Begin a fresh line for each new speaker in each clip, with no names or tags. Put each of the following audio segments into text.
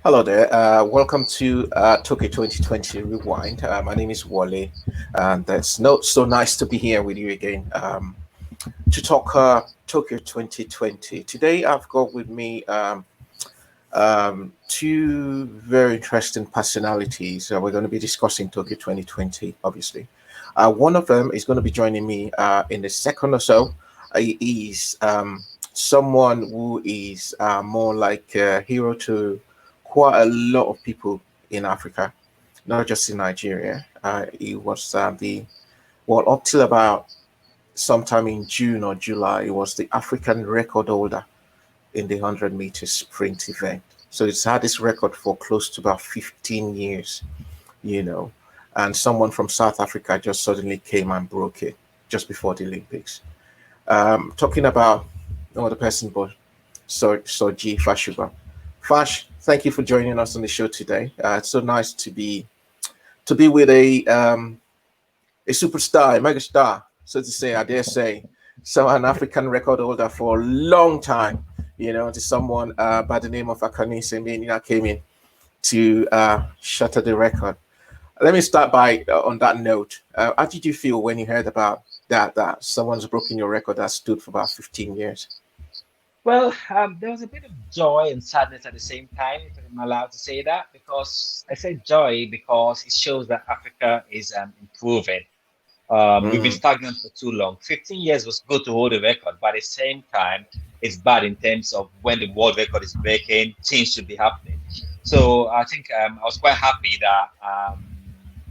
Hello there. Welcome to Tokyo 2020 Rewind. My name is Wale, and it's so nice to be here with you again to talk Tokyo 2020. Today, I've got with me two very interesting personalities. We're going to be discussing Tokyo 2020, obviously. One of them is going to be joining me in a second or so. He is someone who is more like a hero to quite a lot of people in Africa, not just in Nigeria. He was up till about sometime in June or July, he was the African record holder in the 100 meter sprint event. So it's had this record for close to about 15 years, you know. And someone from South Africa just suddenly came and broke it just before the Olympics. Talking about no other person but Soji Fasuba. Fash, thank you for joining us on the show today. It's so nice to be with a superstar, a megastar, so to say, I dare say. So an African record holder for a long time, to someone by the name of Akani Semenya came in to shatter the record. Let me start by on that note. How did you feel when you heard about that someone's broken your record that stood for about 15 years?
Well, there was a bit of joy and sadness at the same time, if I'm allowed to say that, because I say joy because it shows that Africa is improving. We've been
Mm,
stagnant for too long. 15 years was good to hold a record, but at the same time, it's bad in terms of when the world record is breaking, things should be happening. So I think I was quite happy that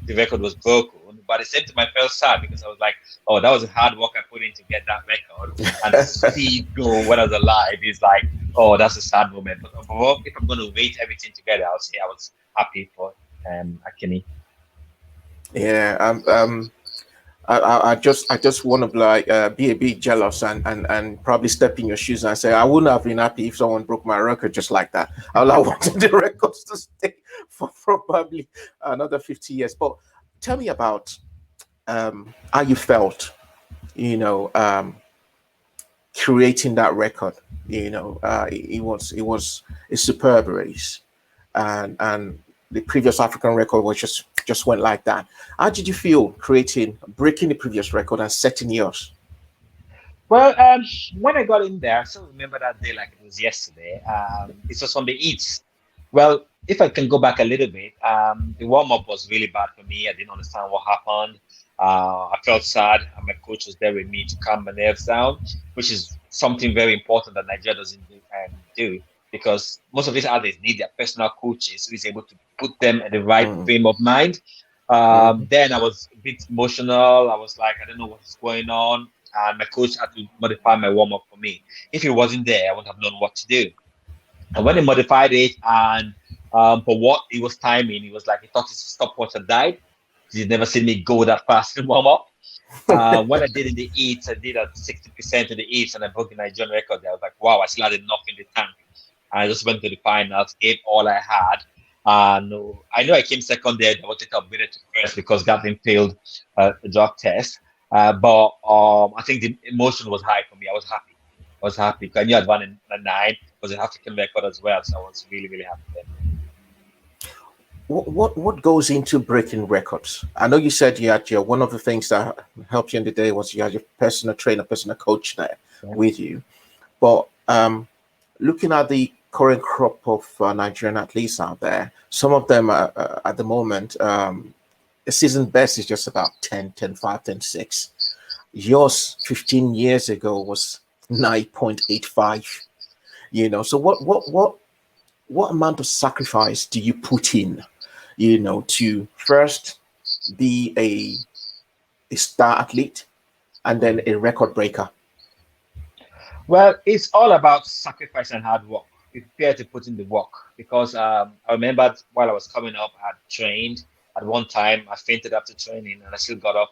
the record was broken, but at the same time, I felt sad because I was like, oh, that was a hard work I put in to get that record, and to see it go when I was alive is like, oh, that's a sad moment. But overall, if I'm going to rate everything together, I'll say I was happy for Akini.
yeah, I just want to like be a bit jealous and probably step in your shoes and say I wouldn't have been happy if someone broke my record just like that. I wanted the records to stay for probably another 50 years. But tell me about how you felt, you know, um, creating that record. It was a superb race, and the previous African record was just went like that. How did you feel breaking the previous record and setting yours?
Well, when I got in there, I still remember that day like it was yesterday. It was on the Eats. Well, if I can go back a little bit, the warm up was really bad for me. I didn't understand what happened. I felt sad, and my coach was there with me to calm my nerves down, which is something very important that Nigeria doesn't do because most of these athletes need their personal coaches who is able to put them in the right
Mm,
frame of mind.
mhm.
Then I was a bit emotional. I was like, I don't know what's going on, and my coach had to modify my warm up for me. If he wasn't there, I wouldn't have known what to do. And when he modified it, and for what he was timing, he was like, he thought his stopwatch had died. He'd never seen me go that fast in warm up. When I did in the eats, I did at 60% in the eats, and I broke the Nigerian record. I was like, wow, I still had enough in the tank. I just went to the finals, gave all I had. And I know I came second there. I wanted to upgrade it to first because Gatlin failed the drug test. But I think the emotion was high for me. I was happy. I was happy because I knew I'd won in a nine. It was an African record as well. So I was really, really happy there.
What goes into breaking records? I know you said you had your one of the things that helped you in the day was you had your personal trainer, personal coach there
Yeah.
with you. But looking at the current crop of Nigerian athletes out there, some of them are, at the moment, the season best is just about 10, 10, 5, 10, 6. Yours 15 years ago was 9.85. So what amount of sacrifice do you put in, to first be a star athlete and then a record breaker?
Well, it's all about sacrifice and hard work. Be prepared to put in the work because I remember while I was coming up, I had trained. At one time, I fainted after training, and I still got up.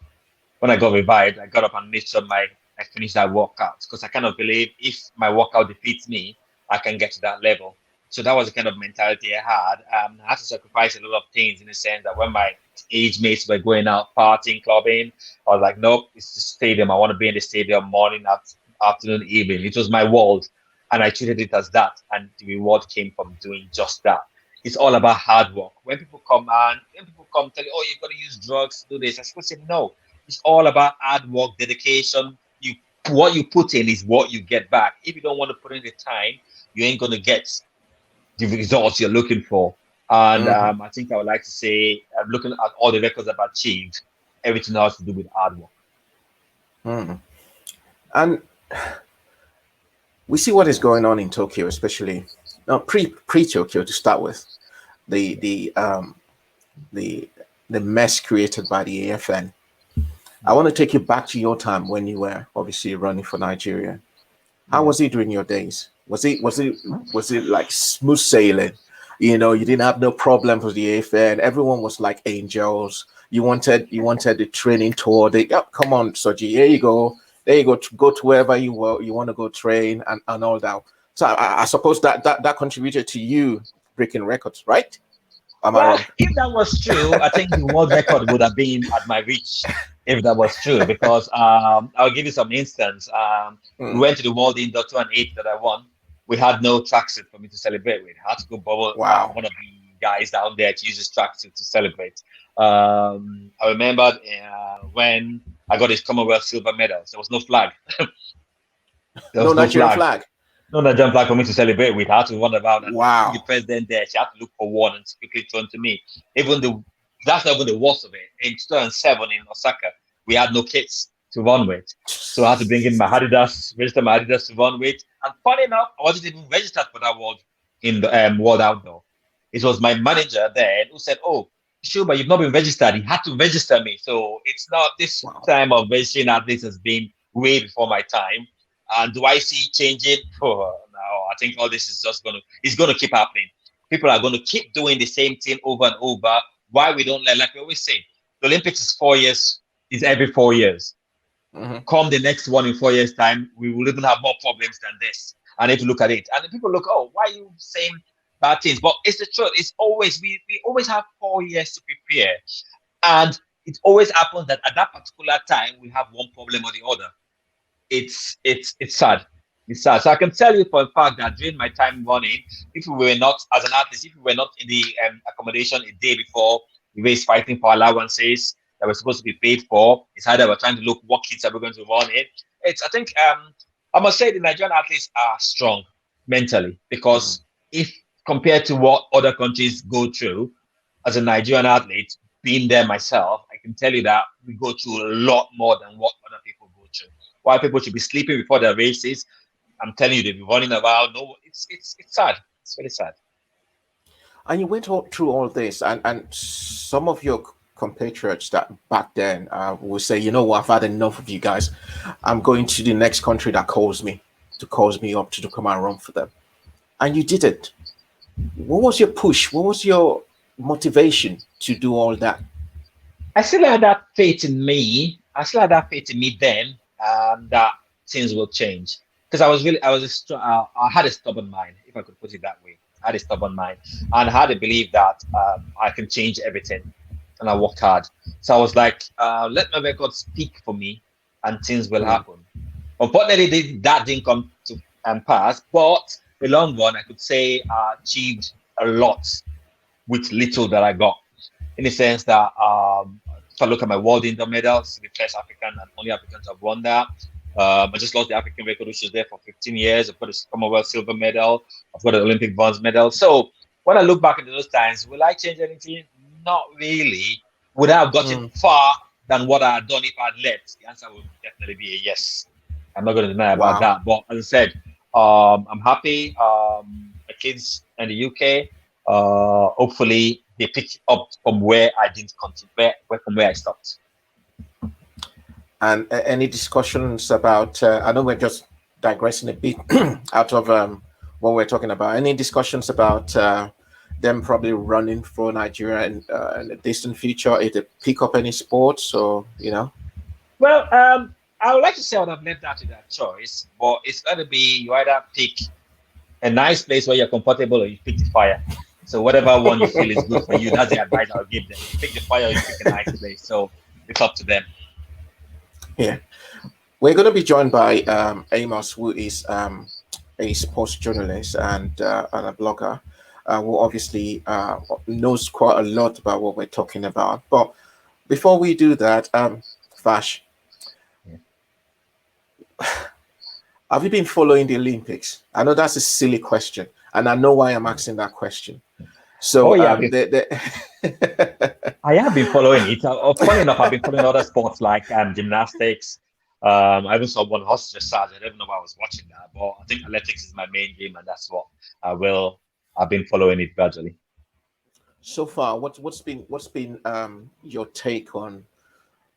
When I got revived, I got up and made sure I finished that workout because I kind of believe if my workout defeats me, I can get to that level. So that was the kind of mentality I had. I had to sacrifice a lot of things in the sense that when my age mates were going out partying, clubbing, I was like, nope, it's the stadium. I want to be in the stadium morning, afternoon, evening. It was my world, and I treated it as that, and the reward came from doing just that. It's all about hard work. When people come tell you, oh, you've got to use drugs to do this, I still say no. It's all about hard work, dedication. What you put in is what you get back. If you don't want to put in the time, you ain't gonna get the results you're looking for. And
Hmm.
I think I would like to say, I'm looking at all the records I've achieved. Everything has to do with hard work.
Hmm. And we see what is going on in Tokyo, especially now pre Tokyo to start with. The the um the the mess created by the AFN. I want to take you back to your time when you were obviously running for Nigeria. How
Yeah.
was it during your days? Was it like smooth sailing? You didn't have no problems with the AFN. Everyone was like angels. You wanted the training tour. Come on, Soji, here you go. There you go. Go to wherever you want to go train and all that. So I suppose that contributed to you breaking records, right? Am I
Well,
wrong?
if that was true, I think the world record would have been at my reach if that was true. Because I'll give you some instance. We
Mm,
went to the World Indoor 2 and 8 that I won. We had no tracksuit for me to celebrate with. I had to go borrow
wow.
one of the guys down there to use his tracksuit to celebrate. I remember when I got his Commonwealth silver medal. There was no flag. There
No
was no
Nigerian
flag.
flag.
No Nigerian flag for me to celebrate with. I had to run around and see the
Wow.
president there. She had to look for one and quickly turn to me. Even the That's not even the worst of it. In 2007 in Osaka, we had no kits to run with. So I had to bring in my Adidas, register my Adidas to run with. And funny enough, I wasn't even registered for that world in the World Outdoor. It was my manager then who said, oh, sure, but you've not been registered. He had to register me. So it's not this
Wow.
time of registering athletes has been way before my time. And do I see changing? Oh, no, I think all this is just it's gonna keep happening. People are gonna keep doing the same thing over and over. Why we don't let, like we always say, the Olympics is 4 years, is every 4 years.
Hmm.
Come the next one in 4 years' time, we will even have more problems than this. And if you look at it, and people look, oh, why are you saying bad things? But it's the truth. It's always we always have 4 years to prepare. And it always happens that at that particular time we have one problem or the other. It's sad. It's sad. So I can tell you for a fact that during my time running, if we were not as an artist, if we were not in the accommodation a day before, we were fighting for allowances that were supposed to be paid for. It's either we're trying to look what kids are we going to run in. It's I think I must say the Nigerian athletes are strong mentally
Hmm.
because if compared to what other countries go through, as a Nigerian athlete, being there myself, I can tell you that we go through a lot more than what other people go through. Why people should be sleeping before their races, I'm telling you, they'll be running around. No, it's sad. It's very sad.
And you went all through all this, and some of your compatriots that back then will say, you know what, I've had enough of you guys. I'm going to the next country that calls me up to come and run for them. And you did it. What was your push? What was your motivation to do all that?
I still had that faith in me. I still had that faith in me then, that things will change. Because I had a stubborn mind, if I could put it that way. I had a stubborn mind, and I had a belief that I can change everything, and I worked hard. So I was like, let my record speak for me, and things will
Mm,
happen. Unfortunately, that didn't come to pass, but the long run, I could say I achieved a lot with little that I got. In the sense that if I look at my world indoor medals, the first African and only African to have won that. I just lost the African record, which was there for 15 years. I've got a Commonwealth silver medal. I've got an Olympic bronze medal. So when I look back into those times, will I change anything? Not really. Would I have gotten
mm,
far than what I had done if I had left? The answer would definitely be a yes. I'm not going to deny about
wow.
that. But as I said, I'm happy. My kids in the UK, hopefully they pick up from where I didn't continue, from where I stopped.
And any discussions about? I know we're just digressing a bit out of what we're talking about. Any discussions about them probably running for Nigeria in the distant future? If they pick up any sports, or
Well, I would like to say I would have left that to that choice, but it's got to be you either pick a nice place where you're comfortable or you pick the fire. So whatever one you feel is good for you, that's the advice I'll give them. You pick the fire or you pick a nice place. So it's up to them.
Yeah. We're going to be joined by Amos, who is a sports journalist and a blogger. who obviously knows quite a lot about what we're talking about. But before we do that, Vash,
Yeah.
have you been following the Olympics? I know that's a silly question, and I know why I'm asking that question.
Oh
So,
yeah, I have been following it. Funny enough, I've been following other sports like gymnastics. I even saw one horse dressage. I don't know why I was watching that, but I think athletics is my main game, and that's what I've been following it gradually.
so far, what's been your take on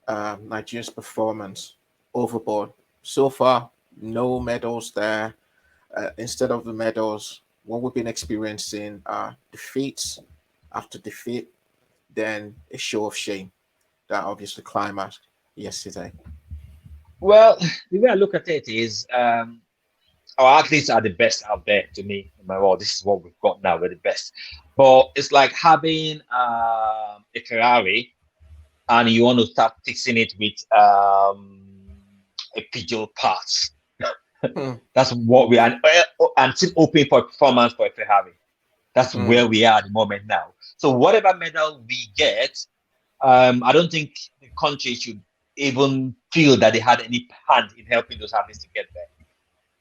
Nigeria's performance overboard? So far, no medals there. Instead of the medals, what we've been experiencing are defeats after defeat, then a show of shame that obviously climaxed yesterday.
Well, the way I look at it is, our athletes are the best out there to me. In my world, this is what we've got now. We're the best, but it's like having a Ferrari and you want to start fixing it with a Peugeot parts.
Hmm,
That's what we are, and still hoping for a performance for a Ferrari. That's
hmm,
where we are at the moment now. So whatever medal we get, I don't think the country should even feel that they had any hand in helping those athletes to get there.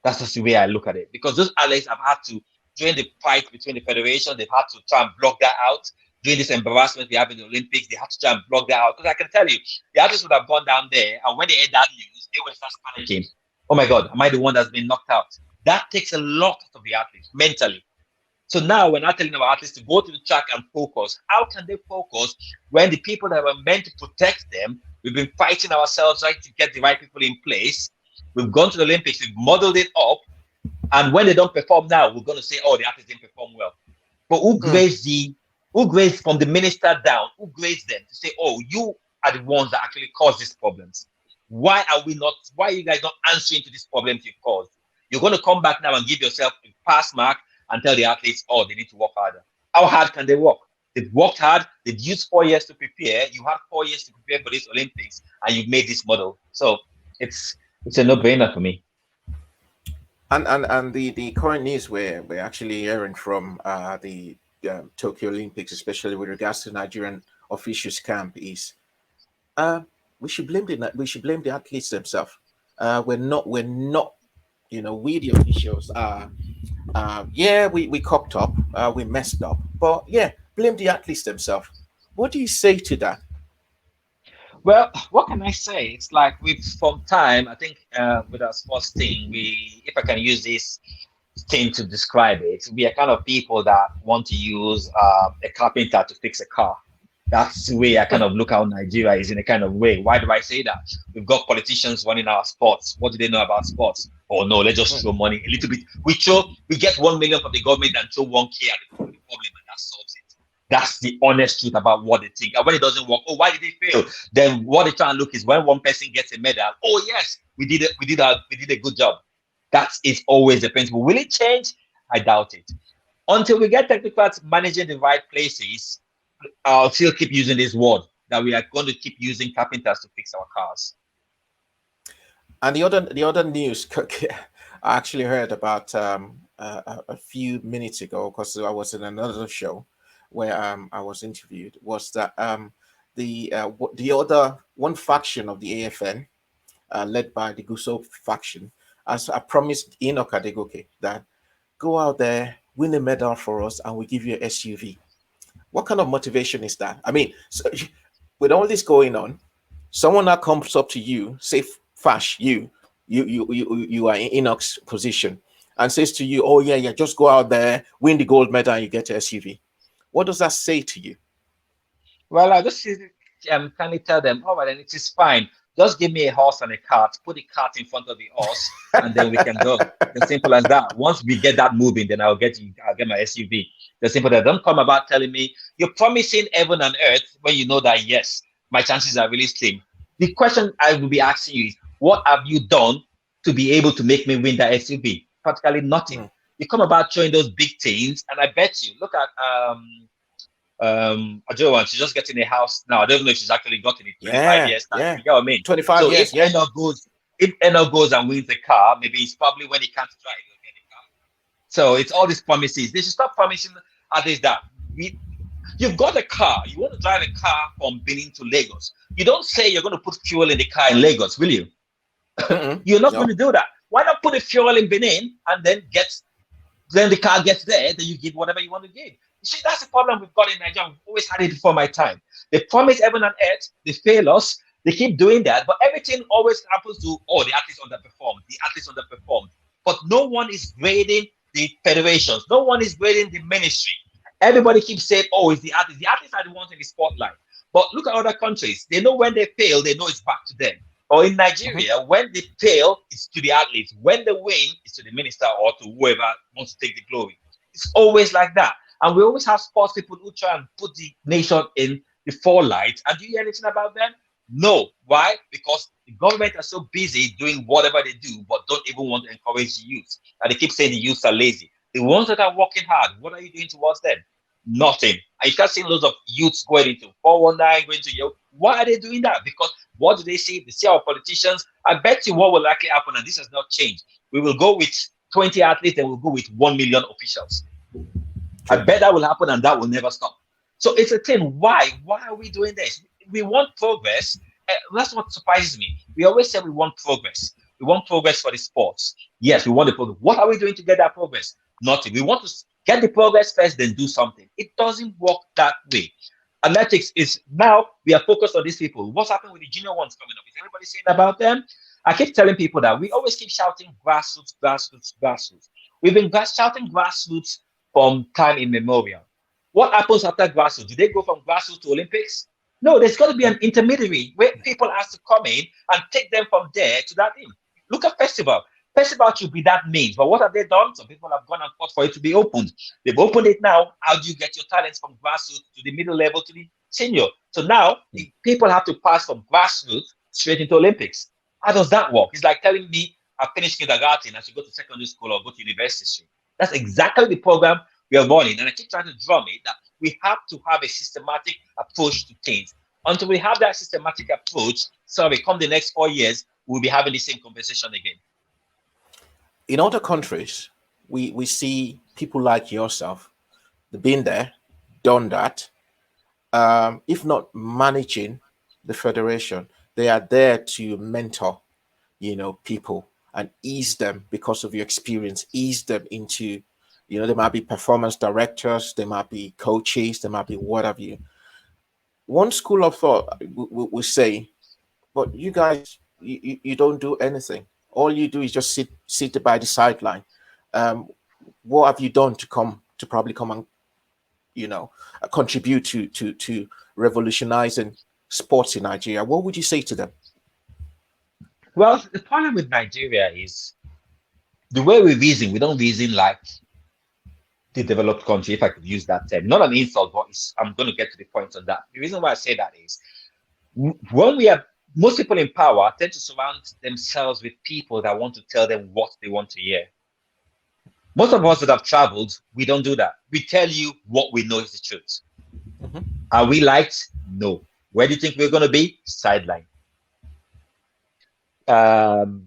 That's just the way I look at it. Because those athletes have had to, during the fight between the federation, they've had to try and block that out. During this embarrassment we have in the Olympics, they had to try and block that out. Because I can tell you, the athletes would have gone down there, and when they heard that news, they would start panicking. Oh my God, am I the one that's been knocked out? That takes a lot of the athletes mentally. So now we're not telling our athletes to go to the track and focus. How can they focus when the people that were meant to protect them, we've been fighting ourselves trying to get the right people in place. We've gone to the Olympics, we've modeled it up, and when they don't perform now, we're going to say, oh, the athletes didn't perform well. But
hmm.
who grades from the minister down, who grades them to say, oh, you are the ones that actually cause these problems? Why are you guys not answering to these problems you've caused? You're going to come back now and give yourself a pass mark and tell the athletes, oh, they need to work harder. How hard can they work? They've worked hard. They've used 4 years to prepare. You had 4 years to prepare for this Olympics, and you've made this model. So it's a no-brainer for me.
And the current news we're actually hearing from the Tokyo Olympics, especially with regards to Nigerian officials camp, is uh, we should blame the athletes themselves. We're not we the officials are yeah, we cocked up, we messed up, but yeah, blame the athletes themselves. What do you say to that?
Well, what can I say? It's like we've from time. I think with our sports team, if I can use this thing to describe it, we are kind of people that want to use a carpenter to fix a car. That's the way I kind of look how Nigeria is in a kind of way. Why do I say that? We've got politicians running our sports. What do they know about sports? Oh no, let's just throw money a little bit. We get 1 million from the government and throw 1K at the problem, and that solves it. That's the honest truth about what they think. And when it doesn't work, oh, why did they fail? Then what they try and look is when one person gets a medal, oh yes, we did it, we did a good job. That is always the principle. Will it change? I doubt it. Until we get technocrats managing the right places, I'll still keep using this word that we are going to keep using carpenters to fix our cars.
And the other news I actually heard about a few minutes ago, because I was in another show where I was interviewed, was that the other one faction of the AFN, led by the Guso faction, as I promised Enoch Adegoke, that go out there, win a medal for us, and we give you an SUV. What kind of motivation is that? I mean, so, with all this going on, someone that comes up to you, say Fash, you are in Enoch's position, and says to you, "Oh yeah, just go out there, win the gold medal, and you get an SUV." What does that say to you?
Well, I just kindly tell them, all right, then it is fine. Just give me a horse and a cart, put the cart in front of the horse, and then we can go. As simple as that. Once we get that moving, then I'll get my SUV. The simple that don't come about telling me you're promising heaven and earth when you know that yes, my chances are really slim. The question I will be asking you is, what have you done to be able to make me win that SUV? Practically nothing.
Hmm.
You come about showing those big things, and I bet you, look at Ajoa, she's just getting a house now. I don't know if she's actually gotten it 25
Yeah,
years time.
yeah,
You get what I mean?
25
So
years, yeah.
If Eno goes and wins the car, maybe it's probably when he can't drive, he'll get the car. So it's all these promises. They should stop promising. athletes that we. You've got a car. You want to drive a car from Benin to Lagos. You don't say you're going to put fuel in the car in Lagos, will you?
Mm-mm.
You're not going
No.
to do that. Why not put the fuel in Benin and then the car gets there, then you give whatever you want to give. You see, that's the problem we've got in Nigeria. We've always had it before my time. They promise heaven and earth, they fail us, they keep doing that, but everything always happens to, oh, the athletes underperformed, the athletes underperformed. But no one is grading the federations, no one is grading the ministry. Everybody keeps saying, oh, it's the athletes. The athletes are the ones in the spotlight. But look at other countries. They know when they fail, they know it's back to them. Or in
Mm-hmm.
Nigeria, when they fail, it's to the athletes. When they win, it's to the minister or to whoever wants to take the glory. It's always like that. And we always have sports people who try and put the nation in the forelight. And do you hear anything about them? No. Why? Because the government are so busy doing whatever they do, but don't even want to encourage the youth. And they keep saying the youth are lazy. The ones that are working hard, what are you doing towards them? Nothing. And you start seeing loads of youths going into 419, going to Yale. Why are they doing that? Because what do they see? They see our politicians. I bet you what will likely happen, and this has not changed. We will go with 20 athletes and we'll go with 1 million officials. I
True.
bet that will happen and that will never stop. So it's a thing. Why? Why are we doing this? We want progress. That's what surprises me. We always say we want progress. We want progress for the sports. Yes, we want the progress. What are we doing to get that progress? Nothing. We want to get the progress first, then do something. It doesn't work that way. Athletics is now we are focused on these people. What's happening with the junior ones coming up? Is everybody saying about them? I keep telling people that we always keep shouting grassroots, grassroots, grassroots. We've been shouting grassroots from time immemorial. What happens after grassroots? Do they go from grassroots to Olympics? No, there's got to be an intermediary where people have to come in and take them from there to that thing. Look at festival. Festival should be that means, but what have they done? Some people have gone and fought for it to be opened. They've opened it now. How do you get your talents from grassroots to the middle level to the senior? So now people have to pass from grassroots straight into Olympics. How does that work? It's like telling me I finished kindergarten, I should go to secondary school or go to university. That's exactly the program we are running. And I keep trying to drum it that we have to have a systematic approach to things. Until we have that systematic approach, sorry, come the next 4 years, we'll be having the same conversation again.
In other countries, we see people like yourself, been there, done that. If not managing the federation, they are there to mentor, people and ease them because of your experience, ease them into, they might be performance directors, they might be coaches, they might be what have you. One school of thought will say, but you guys, you don't do anything. All you do is just sit by the sideline. Um, what have you done to probably come and contribute to revolutionizing sports in Nigeria? What would you say to them?
Well, the problem with Nigeria is the way we reason, we don't reason like the developed country, if I could use that term. Not an insult, but I'm going to get to the point on that. The reason why I say that is when we are, most people in power tend to surround themselves with people that want to tell them what they want to hear. Most of us that have traveled, we don't do that. We tell you what we know is the truth.
Mm-hmm.
Are we liked? No. Where do you think we're going to be? Sideline. Tijalu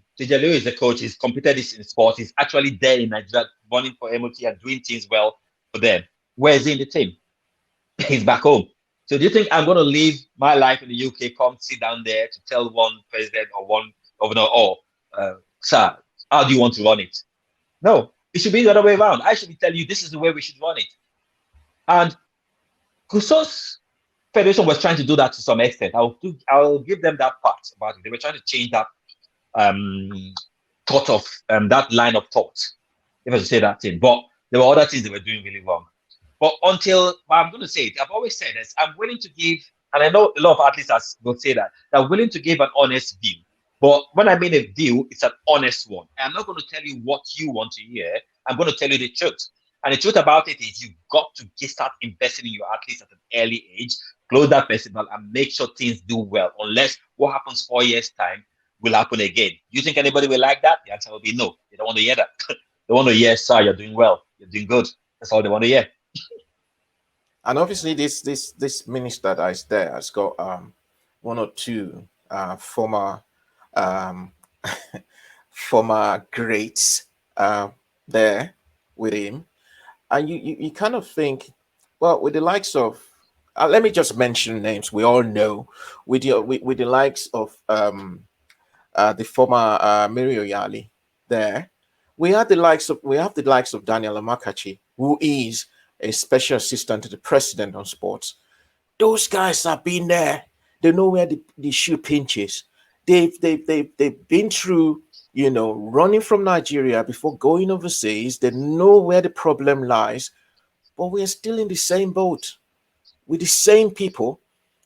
is the coach. He's competed this in sports. He's actually there in Nigeria, running for MOT and doing things well for them. Where is he in the team? He's back home. So do you think I'm going to leave my life in the UK, come sit down there to tell one president or one governor, oh, sir, how do you want to run it? No, it should be the other way around. I should be telling you this is the way we should run it. And Kusos Federation was trying to do that to some extent. I'll give them that part about it. They were trying to change that thought of that line of thought, if I should say that thing. But there were other things they were doing really wrong. But until I'm going to say it, I've always said this. I'm willing to give, and I know a lot of athletes will say that they're willing to give an honest view. But when I mean a view, it's an honest one. I'm not going to tell you what you want to hear. I'm going to tell you the truth. And the truth about it is you've got to start investing in your athletes at an early age, close that festival, and make sure things do well. Unless what happens 4 years' time will happen again. Do you think anybody will like that? The answer will be no. They don't want to hear that. They want to hear, sir, you're doing well. You're doing good. That's all they want to hear.
And obviously, this minister that is there has got one or two former um, former greats there with him. and you kind of think, well, with the likes of, let me just mention names we all know, with the likes of the former Mirio Yali there. We have the likes of Daniel Amakachi, who is a special assistant to the president on sports. Those guys have been there. They know where the shoe pinches. They've been through, running from Nigeria before going overseas. They know where the problem lies, but we're still in the same boat with the same people.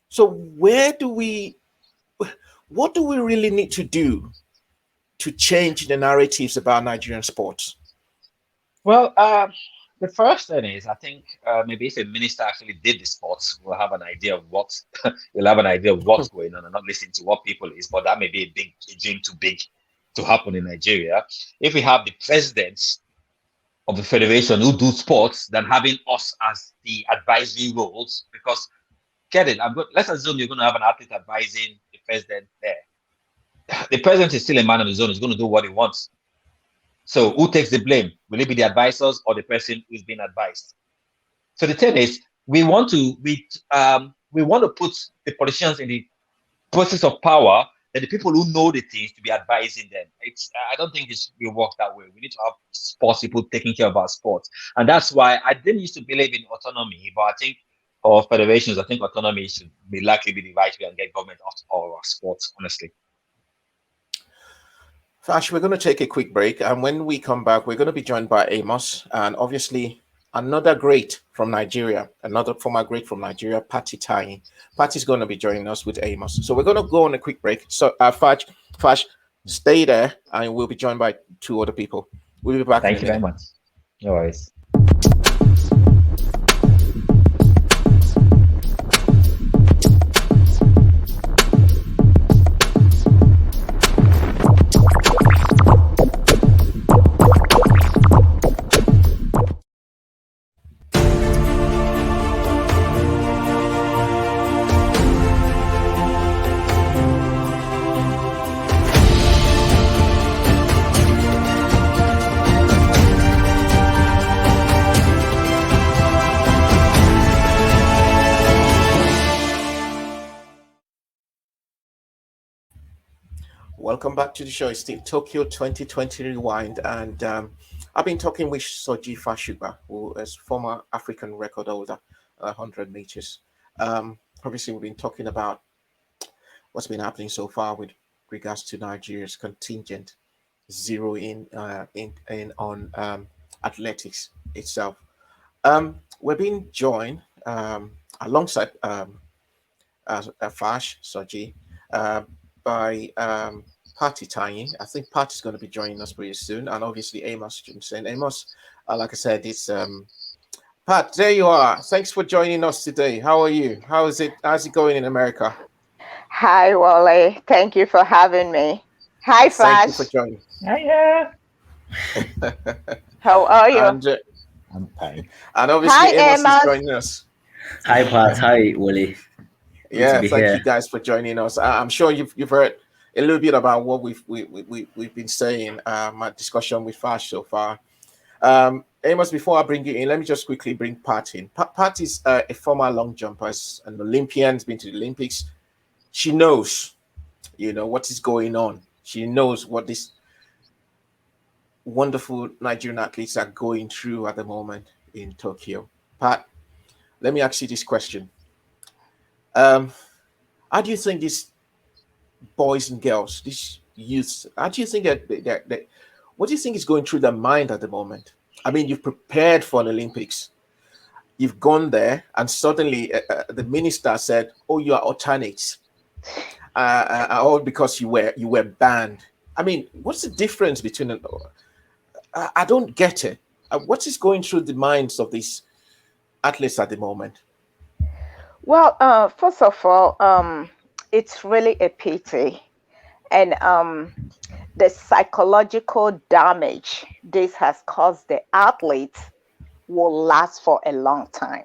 So what do we really need to do to change the narratives about Nigerian sports?
Well, the first thing is, I think maybe if a minister actually did the sports, we'll have an idea of what we'll have an idea of what's going on and not listen to what people is. But that may be a dream too big to happen in Nigeria. If we have the presidents of the federation who do sports, than having us as the advisory roles, because get it, let's assume you're going to have an athlete advising the president there. The president is still a man of his own. He's going to do what he wants. So who takes the blame? Will it be the advisors or the person who's being advised? So the thing is, we want to put the politicians in the process of power, and the people who know the things to be advising them. I don't think it will work that way. We need to have sports people taking care of our sports, and that's why I didn't used to believe in autonomy, but I think or federations, I think autonomy should be likely be the right way and get government off all our sports. Honestly.
Fash, we're going to take a quick break. And when we come back, we're going to be joined by Amos and obviously another great from Nigeria, another former great from Nigeria, Pat Itanyi. Pat is going to be joining us with Amos. So we're going to go on a quick break. So, Fash, stay there and we'll be joined by two other people. We'll be back.
Thank you very much. No worries.
Welcome back to the show. It's the Tokyo 2020 Rewind, and I've been talking with Soji Fasuba, who is former African record holder, 100 meters. Obviously, we've been talking about what's been happening so far with regards to Nigeria's contingent zero in on athletics itself. We're being joined alongside Fash Soji by Pat Itanyi. I think Pat is going to be joining us pretty soon, and obviously Amos Jimson. Amos, like I said, it's Pat. There you are. Thanks for joining us today. How are you? How's it going in America?
Hi, Wale. Thank you for having me. Hi,
Thank you for
Flash.
joining.
Hiya.
How are you?
And
I'm fine.
and obviously
Hi,
Amos is
Amos.
joining us.
Hi, Pat. Hi, Wally.
Yeah,
be
thank
here.
you guys for joining us. I'm sure you've heard a little bit about what we've been saying. My discussion with Fash so far. Amos, before I bring you in, let me just quickly bring Pat in. Pat is a former long jumper, an Olympian, has been to the Olympics. She knows, what is going on. She knows what these wonderful Nigerian athletes are going through at the moment in Tokyo. Pat, let me ask you this question. How do you think these boys and girls, these youths, how do you think that what do you think is going through their mind at the moment? I mean, you've prepared for an Olympics, you've gone there, and suddenly the minister said, "Oh, you are alternates," all because you were banned. I mean, what's the difference between? I don't get it. What is going through the minds of these athletes at the moment?
Well, first of all, it's really a pity. And the psychological damage this has caused the athletes will last for a long time.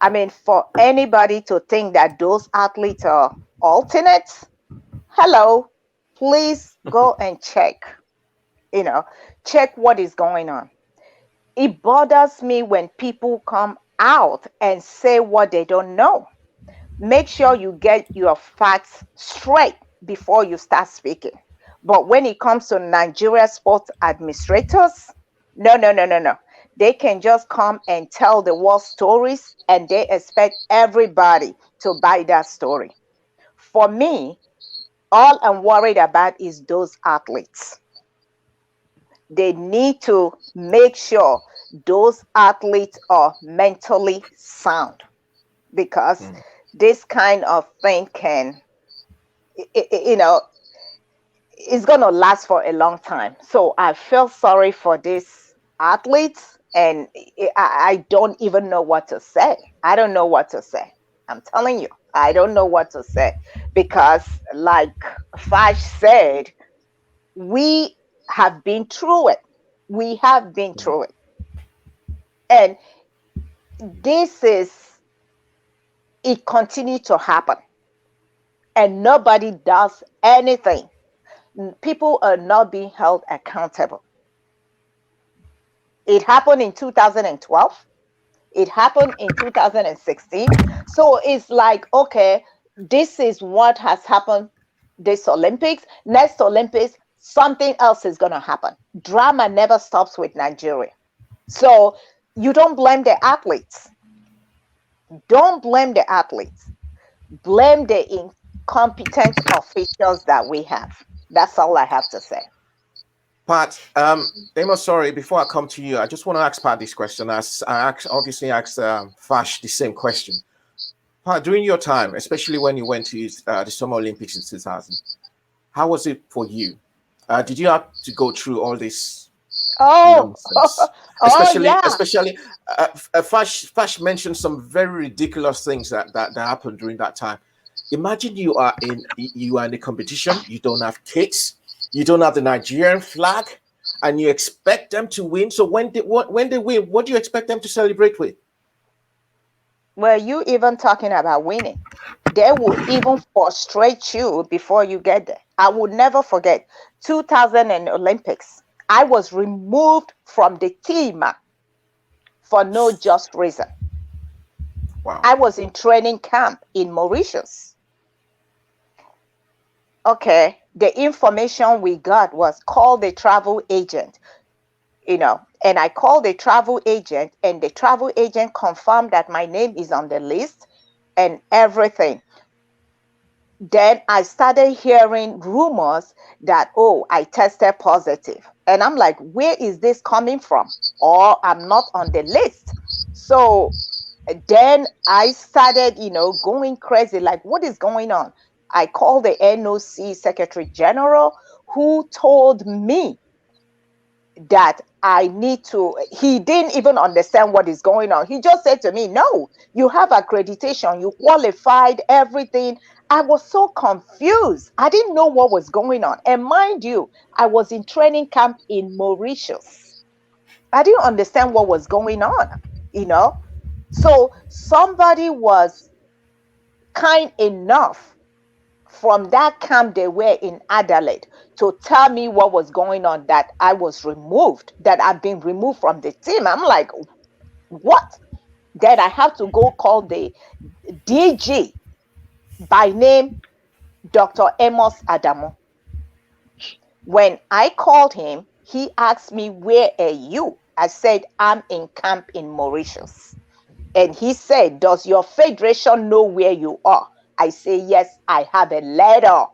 I mean, for anybody to think that those athletes are alternates, hello, please go and check what is going on. It bothers me when people come out and say what they don't know. Make sure you get your facts straight before you start speaking. But when it comes to Nigeria sports administrators, no, no, no, no, no. They can just come and tell the world stories and they expect everybody to buy that story. For me, all I'm worried about is those athletes. They need to make sure those athletes are mentally sound because
Mm.
this kind of thing can, you know, it's going to last for a long time. So I feel sorry for these athletes and I don't even know what to say. I don't know what to say. I'm telling you, I don't know what to say because, like Fash said, we have been through it. We have been
Mm.
through it. And this is, it continues to happen. And nobody does anything. People are not being held accountable. It happened in 2012. It happened in 2016. So it's like, okay, this is what has happened this Olympics. Next Olympics, something else is going to happen. Drama never stops with Nigeria. So you don't blame the athletes. Don't blame the athletes. Blame the incompetent officials that we have. That's all I have to say.
Pat, Amos, sorry, before I come to you, I just want to ask Pat this question. As I obviously asked Fash the same question. Pat, during your time, especially when you went to the Summer Olympics in 2000, how was it for you? Did you have to go through all this
Oh,
nonsense?
oh yeah.
Especially, Fash mentioned some very ridiculous things that happened during that time. Imagine you are in the competition. You don't have kits. You don't have the Nigerian flag, and you expect them to win. So when they win, what do you expect them to celebrate with?
Were you even talking about winning? They will even frustrate you before you get there. I will never forget 2000 and Olympics. I was removed from the team for no just reason.
Wow.
I was in training camp in Mauritius. Okay, the information we got was call the travel agent, and I called the travel agent, and the travel agent confirmed that my name is on the list and everything. Then I started hearing rumors that, oh, I tested positive. And I'm like, where is this coming from? Or I'm not on the list. So then I started, going crazy, like, what is going on? I called the NOC Secretary General, who told me that I need to, he didn't even understand what is going on. He just said to me, no, you have accreditation, you qualified, everything. I was so confused. I didn't know what was going on. And mind you, I was in training camp in Mauritius. I didn't understand what was going on, you know. So somebody was kind enough from that camp they were in Adelaide to tell me what was going on, that I was removed, that I've been removed from the team. I'm like, what? Then I have to go call the DG, by name Dr. Amos Adamo. When I called him, he asked me, where are you? I said, I'm in camp in Mauritius. And he said, does your federation know where you are? I say, yes, I have a letter.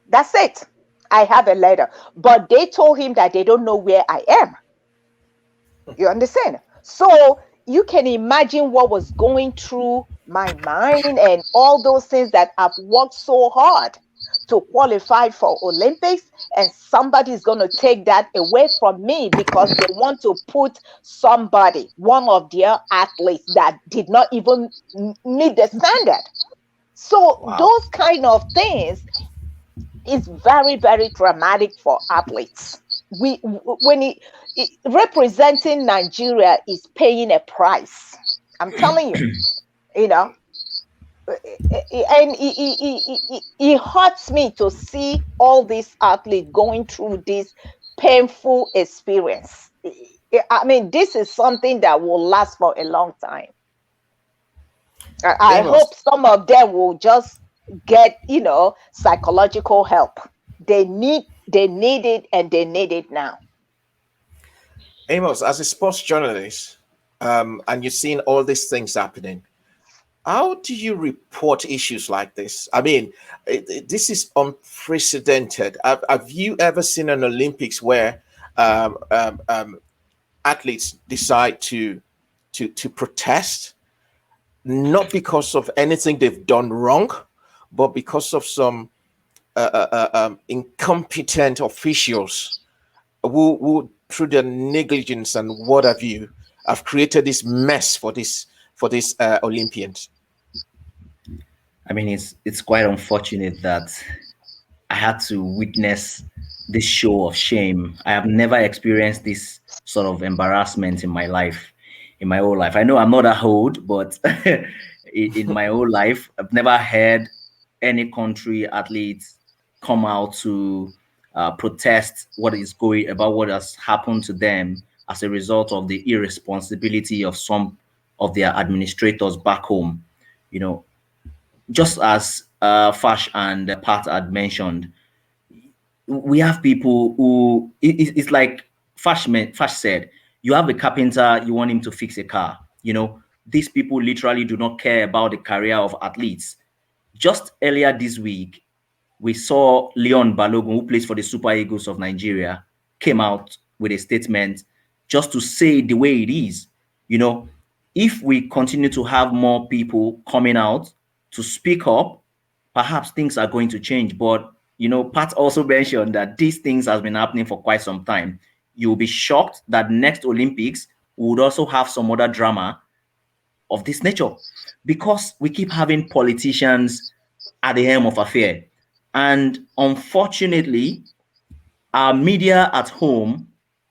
That's it. I have a letter. But they told him that they don't know where I am. You understand? So you can imagine what was going through my mind and all those things that I've worked so hard to qualify for Olympics, and somebody is going to take that away from me because they want to put somebody, one of their athletes that did not even meet the standard. So
Wow.
those kind of things is very, very dramatic for athletes. When representing Nigeria is paying a price. I'm telling you, you know, and it hurts me to see all these athletes going through this painful experience. I mean, this is something that will last for a long time. I
Amos,
hope some of them will just get, psychological help. They need it, and they need it now.
Amos, as a sports journalist, and you've seen all these things happening, how do you report issues like this? I mean, this is unprecedented. Have you ever seen an Olympics where um, um, um, athletes decide to protest, not because of anything they've done wrong, but because of some incompetent officials who, through their negligence and what have you, have created this mess for these Olympians?
I mean, it's quite unfortunate that I had to witness this show of shame. I have never experienced this sort of embarrassment in my life, in my whole life. I know I'm not that old, but in my whole life, I've never heard any country athletes come out to protest what is going about what has happened to them as a result of the irresponsibility of some of their administrators back home. You know, just as Fash and Pat had mentioned, we have people who it's like Fash said, you have a carpenter, you want him to fix a car. These people literally do not care about the career of athletes. Just earlier this week, we saw Leon Balogun, who plays for the Super Eagles of Nigeria, came out with a statement just to say the way it is. If we continue to have more people coming out to speak up, perhaps things are going to change. But, Pat also mentioned that these things has been happening for quite some time. You'll be shocked that next Olympics would also have some other drama of this nature, because we keep having politicians at the helm of affair. And unfortunately, our media at home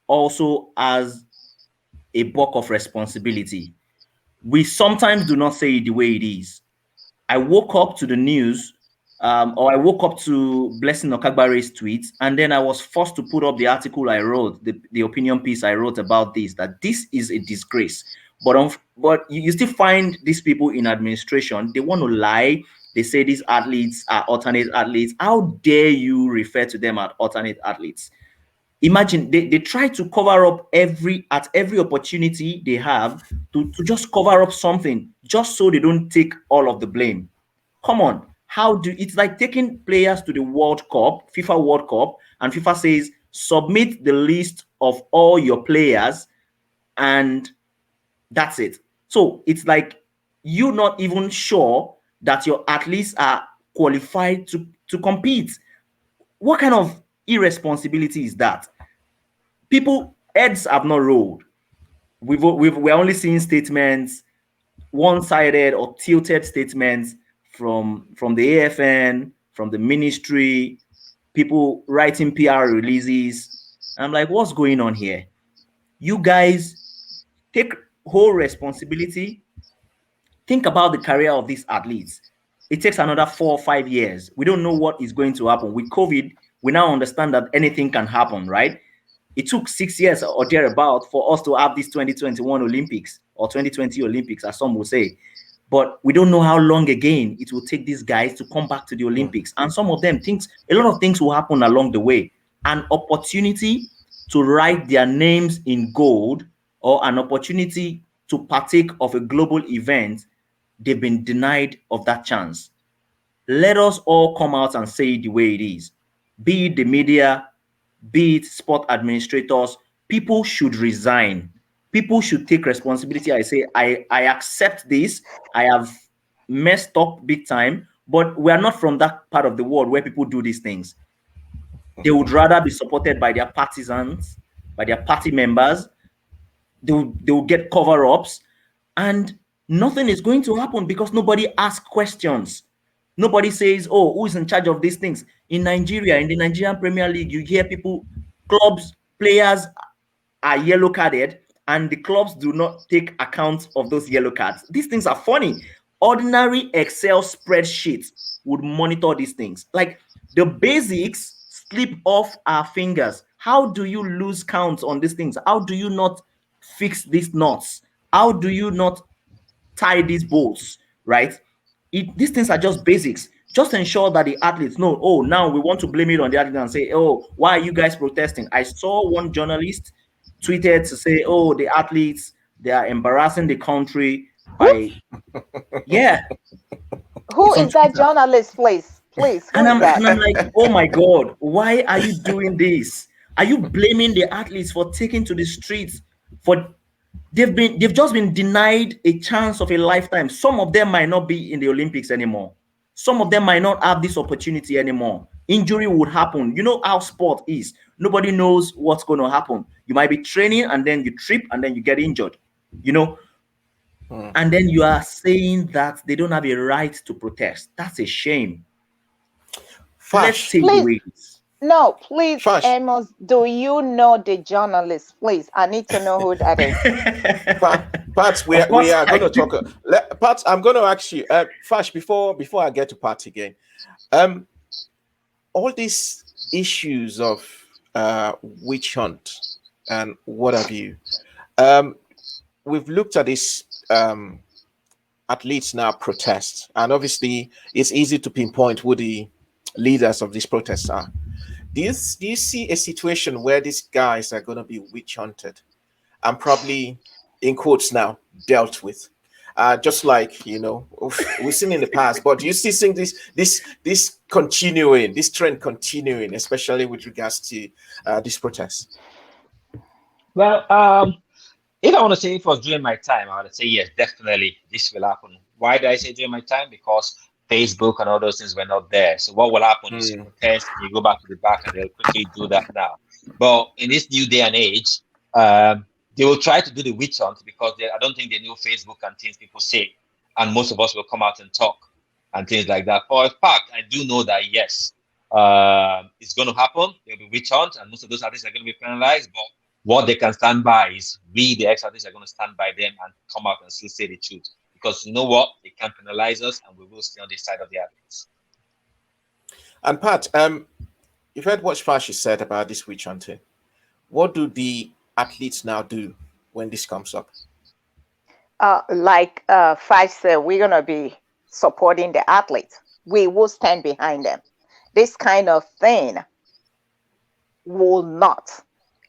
also has a buck of responsibility. We sometimes do not say it the way it is. I woke up to the news, or I woke up to Blessing Okagbare's tweets, and then I was forced to put up the article I wrote, the opinion piece I wrote about this, that this is a disgrace. But you still find these people in administration, they want to lie. They say these athletes are alternate athletes. How dare you refer to them as alternate athletes? Imagine they try to cover up at every opportunity they have to just cover up something, just so they don't take all of the blame. Come on, it's like taking players to the World Cup, FIFA World Cup, and FIFA says submit the list of all your players, and that's it. So it's like you're not even sure that your athletes are qualified to compete. What kind of irresponsibility is that? People, heads have not rolled. We're only seeing statements, one-sided or tilted statements from the AFN, from the ministry, people writing PR releases. I'm like, what's going on here? You guys take whole responsibility. Think about the career of these athletes. It takes another 4 or 5 years. We don't know what is going to happen. With COVID, we now understand that anything can happen, right? It took 6 years or thereabout for us to have this 2021 Olympics or 2020 Olympics, as some will say. But we don't know how long again it will take these guys to come back to the Olympics. And some of them a lot of things will happen along the way. An opportunity to write their names in gold, or an opportunity to partake of a global event, they've been denied of that chance. Let us all come out and say it the way it is. Be it the media, be it sport administrators, people should resign. People should take responsibility. I say, I accept this. I have messed up big time, but we are not from that part of the world where people do these things. They would rather be supported by their partisans, by their party members. They will get cover-ups, and nothing is going to happen because nobody asks questions. Nobody says, oh, who is in charge of these things? In Nigeria, in the Nigerian Premier League, you hear people, clubs, players are yellow carded, and the clubs do not take account of those yellow cards. These things are funny. Ordinary Excel spreadsheets would monitor these things. Like, the basics slip off our fingers. How do you lose count on these things? How do you not fix these knots? How do you not tie these bolts, right? These things are just basics. Just ensure that the athletes know, oh, now we want to blame it on the athletes and say, oh, why are you guys protesting? I saw one journalist tweeted to say, oh, the athletes, they are embarrassing the country
Who
by, yeah,
who
it's on
is that
Twitter.
journalist, please? Please, who
And
is
I'm
that?
and I'm like, oh my God, why are you doing this? Are you blaming the athletes for taking to the streets for they've just been denied a chance of a lifetime. Some of them might not be in the Olympics anymore. Some of them might not have this opportunity anymore. Injury would happen. You know how sport is. Nobody knows what's going to happen. You might be training and then you trip and then you get injured. You know,
Hmm.
and then you are saying that they don't have a right to protest. That's a shame. Let's
Fash,
take the
Please,
ways.
no, please,
Fash,
Amos, do you know the journalist? Please, I need to know who that is.
Pat,
Of
we
course,
are
I
going to
do.
talk. Pat, I'm going to ask you, Fash, before I get to Pat again. Um, all these issues of witch hunt and what have you. Um, we've looked at this athletes now protest, and obviously it's easy to pinpoint who the leaders of these protests are. Do you see a situation where these guys are going to be witch hunted and probably, in quotes now, dealt with? Just like we've seen in the past. But do you still think this continuing, this trend continuing, especially with regards to this protest?
Well, if I want to say if it was during my time, I would say yes, definitely this will happen. Why did I say during my time? Because Facebook and all those things were not there. So what will happen is you
Hmm.
protest and you go back to the back and they'll quickly do that now. But in this new day and age, they will try to do the witch hunt because I don't think they know Facebook and things people say. And most of us will come out and talk and things like that. For a fact, I do know that yes, it's going to happen. There'll be witch hunt and most of those artists are going to be penalized. But what they can stand by is we, the ex-artists, are going to stand by them and come out and still say the truth. Because you know what? They can't penalize us and we will stay on the side of the athletes.
And Pat, you've heard what Fashi said about this witch hunting. What do the athletes now do when this comes up?
Like Five said, we're gonna be supporting the athletes. We will stand behind them. This kind of thing will not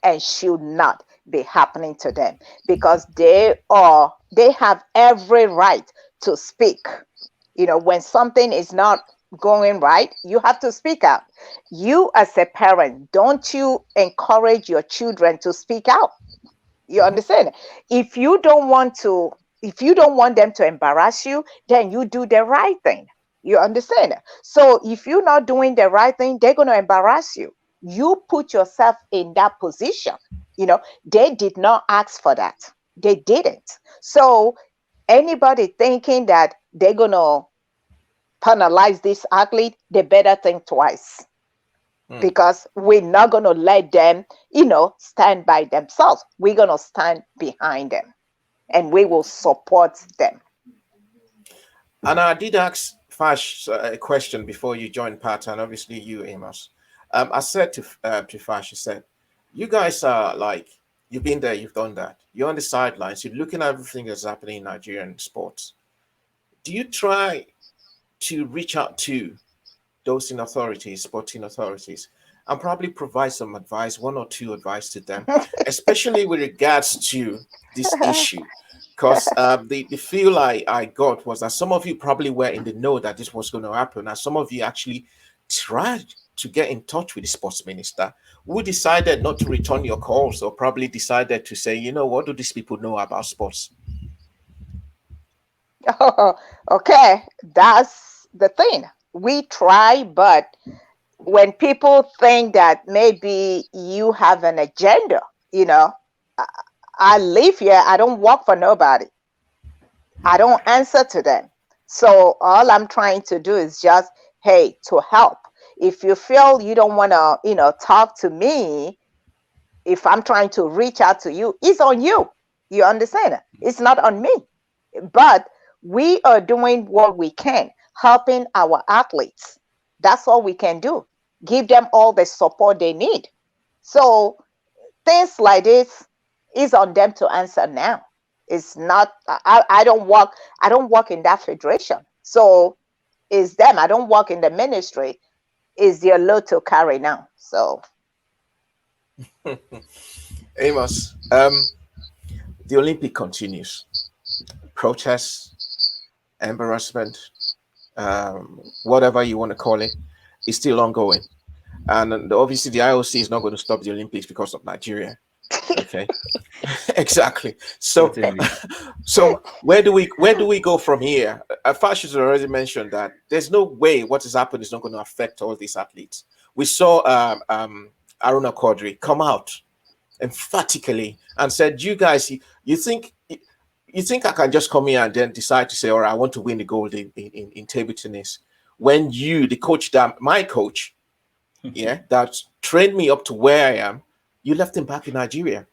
and should not be happening to them because they have every right to speak. When something is not going right, you have to speak out. You as a parent, don't you encourage your children to speak out? You
Mhm.
understand? If you don't want to, if you don't want them to embarrass you, then you do the right thing. You understand? So if you're not doing the right thing, they're going to embarrass you. You put yourself in that position. They did not ask for that. They didn't. So anybody thinking that they're going to penalize this athlete, they better think twice
Hmm.
because we're not going to let them, stand by themselves. We're going to stand behind them and we will support them.
And I did ask Fash a question before you joined Pat, and obviously you, Amos. I said to Fash, I said, "You guys are like you've been there, you've done that. You're on the sidelines. You're looking at everything that's happening in Nigerian sports. Do you try to reach out to those in authorities, sporting authorities, and probably provide some advice, one or two advice to them, especially with regards to this issue?" Because the feel I got was that some of you probably were in the know that this was going to happen, and some of you actually tried to get in touch with the sports minister, who decided not to return your calls, or probably decided to say, what do these people know about sports?
Okay, that's the thing. We try, but when people think that maybe you have an agenda, you know, I, I live here, I don't work for nobody. I don't answer to them. So all I'm trying to do is just, hey, to help. If you feel you don't want to, talk to me, if I'm trying to reach out to you, it's on you. You understand? It's not on me. But we are doing what we can, helping our athletes. That's all we can do. Give them all the support they need. So things like this is on them to answer now. It's not. I don't work. I don't work in that federation. So it's them. I don't work in the ministry. Is their load to carry now? So
Amos, the Olympic continues. Protests, embarrassment, whatever you want to call it, is still ongoing. And obviously, the IOC is not going to stop the Olympics because of Nigeria. Okay, exactly. So,
Certainly.
so where do we go from here? Fash has already mentioned that there's no way what has happened is not going to affect all these athletes. We saw Aruna Quadri come out emphatically and said, "You guys, you think I can just come here and then decide to say, all right, I want to win the gold in table tennis, when you, the coach, that my coach, yeah, that trained me up to where I am, you left him back in Nigeria."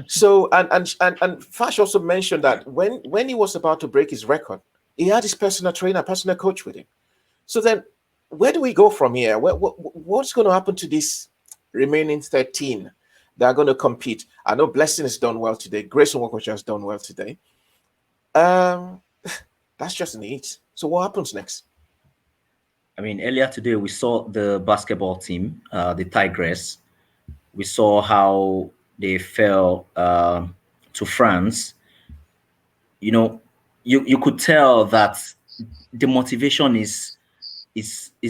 So and Fash also mentioned that when he was about to break his record, he had his personal trainer, personal coach with him. So then, where do we go from here? What's going to happen to these remaining 13 that are going to compete? I know Blessing has done well today. Grace Nwokocha has done well today. Um, that's just in the East. So what happens next?
I mean, earlier today we saw the basketball team, the Tigress. We saw how they fell to France. You know, you could tell that the motivation is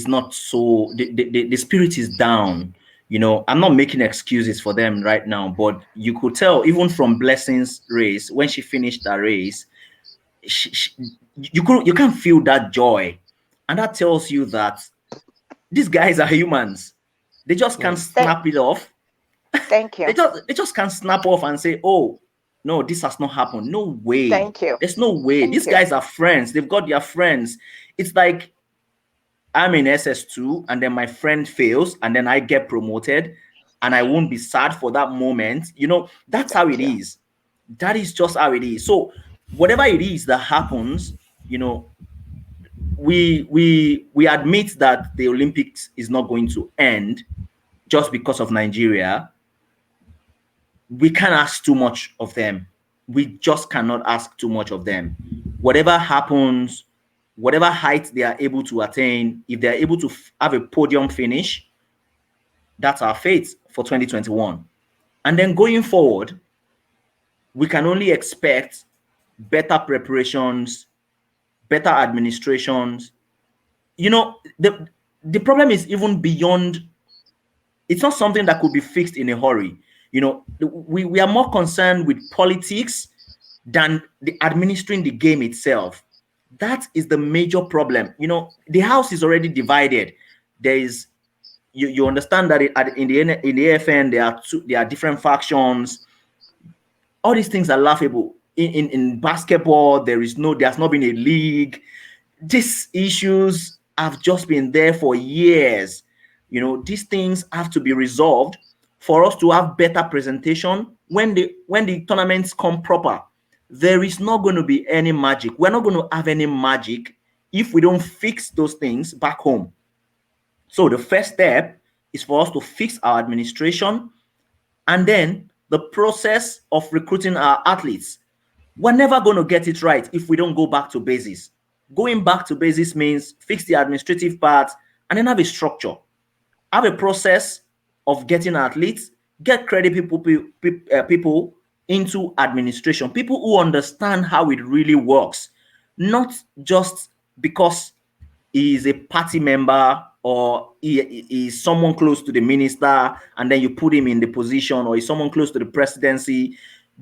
not so, the spirit is down. You know, I'm not making excuses for them right now, but you could tell even from Blessing's race, when she finished that race, she, you can't feel that joy, and that tells you that these guys are humans. They just can't
thank,
snap it off.
thank you,
They just can't snap off and say, "Oh, no, this has not happened." No way.
thank you,
There's no way.
thank
These
you.
guys are friends. They've got their friends. It's like I'm in SS2 and then my friend fails and then I get promoted and I won't be sad for that moment. You know, that's how
Thank
it
you.
is. That is just how it is. So whatever it is that happens, you know, we admit that the Olympics is not going to end just because of Nigeria. We can't ask too much of them. We just cannot ask too much of them. Whatever happens, whatever height they are able to attain, if they are able to have a podium finish, that's our fate for 2021. And then going forward, we can only expect better preparations, better administrations. You know, the problem is even beyond, it's not something that could be fixed in a hurry. You know, we are more concerned with politics than the administering the game itself. That is the major problem. You know, the house is already divided. There is, you understand that in the AFN there are different factions. All these things are laughable. In basketball, there's not been a league. These issues have just been there for years. You know, these things have to be resolved for us to have better presentation when the tournaments come proper. There is not going to be any magic. We're not going to have any magic if we don't fix those things back home. So the first step is for us to fix our administration, and then the process of recruiting our athletes. We're never going to get it right if we don't go back to basics. Going back to basics means fix the administrative part and then have a structure. Have a process of getting athletes, get credit people into administration, people who understand how it really works, not just because he is a party member or he is someone close to the minister and then you put him in the position, or is someone close to the presidency.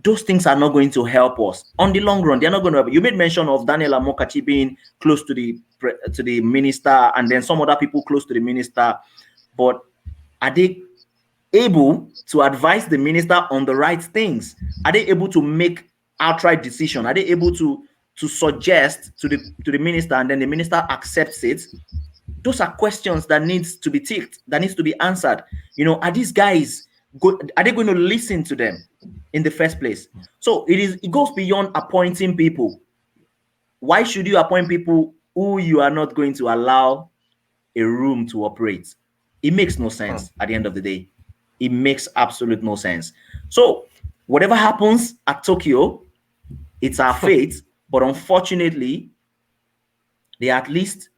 Those things are not going to help us on the long run. They're not going to help. You made mention of Daniel Amokachi being close to the minister and then some other people close to the minister, but are they able to advise the minister on the right things? Are they able to make outright decision? Are they able to suggest to the minister and then the minister accepts it? Those are questions that needs to be ticked, that needs to be answered. You know, are these guys are they going to listen to them in the first place? So it goes beyond appointing people. Why should you appoint people who you are not going to allow a room to operate? It makes no sense at the end of the day. It makes absolute no sense. So whatever happens at Tokyo, it's our fate. But unfortunately, the athletes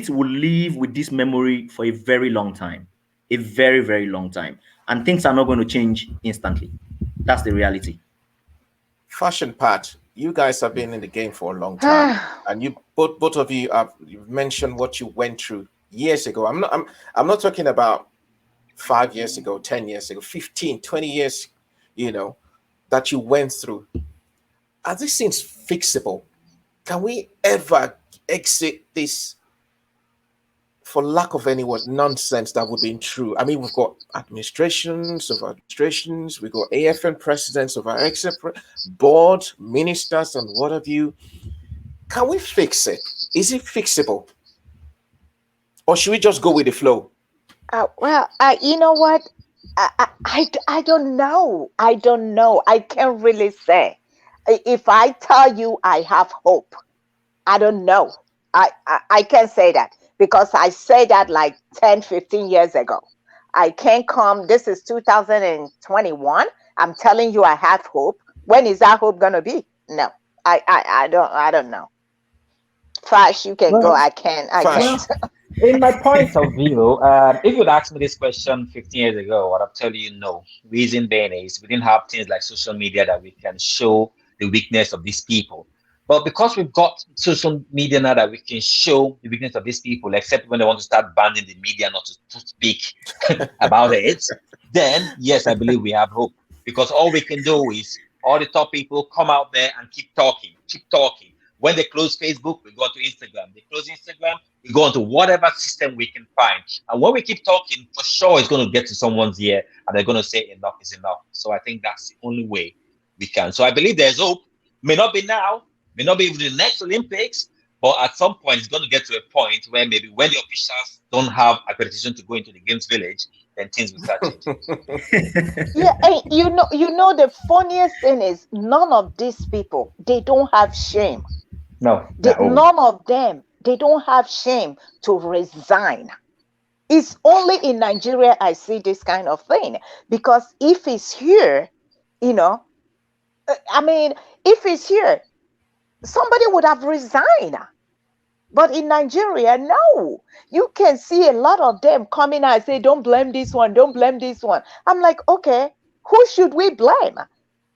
will live with this memory for a very long time, a very, very long time, and things are not going to change instantly. That's the reality.
Fashion Pat, you guys have been in the game for a long time, and you both of you have you've mentioned what you went through years ago. I'm not talking about 5 years ago, 10 years ago, 15, 20 years, you know, that you went through. Are these things fixable? Can we ever exit this, for lack of any word, nonsense that would be true? I mean, we've got administrations, we've got AFN presidents of our board, ministers, and what have you. Can we fix it? Is it fixable? Or should we just go with the flow?
You know what? I don't know. I don't know. I can't really say. If I tell you I have hope, I don't know. I can't say that because I said that like 10, 15 years ago. I can't come. This is 2021. I'm telling you I have hope. When is that hope gonna be? No. I don't know. Fash, you can go.
Well,
I
Fash.
can't.
well, in my point of view, if you'd asked me this question 15 years ago, I'd have tell you no. Reason being is we didn't have things like social media that we can show the weakness of these people. But because we've got social media now that we can show the weakness of these people, except when they want to start banning the media not to speak about it, then yes, I believe we have hope. Because all we can do is all the top people come out there and keep talking, keep talking. When they close Facebook, we go to Instagram. They close Instagram, we go into whatever system we can find. And when we keep talking, for sure it's going to get to someone's ear and they're going to say enough is enough. So I think that's the only way we can. So I believe there's hope. May not be now, may not be even the next Olympics, but at some point it's going to get to a point where maybe when the officials don't have accreditation to go into the games village, then things will start changing.
Yeah, and you know the funniest thing is none of these people they don't have shame.
No, no.
None of them they don't have shame to resign. It's only in Nigeria I see this kind of thing because if it's here, you know, I mean, if it's here, somebody would have resigned. But in Nigeria, no. You can see a lot of them coming out and say, don't blame this one, don't blame this one. I'm like, okay, who should we blame?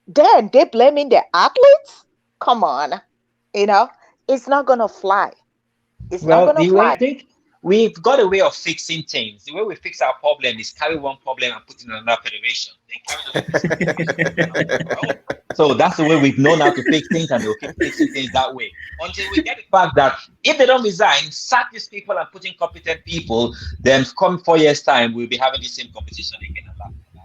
Then they blaming the athletes? Come on. You know, it's not gonna fly. It's not
Well,
gonna
the way I
fly.
think we've got a way of fixing things. The way we fix our problem is carry one problem and put it in another federation. Then carry those federation. So that's the way we've known how to fix things, and they'll keep fixing things that way until we get the fact that if they don't resign, sack these people and put in competent people, then come 4 years' time, we'll be having the same competition again.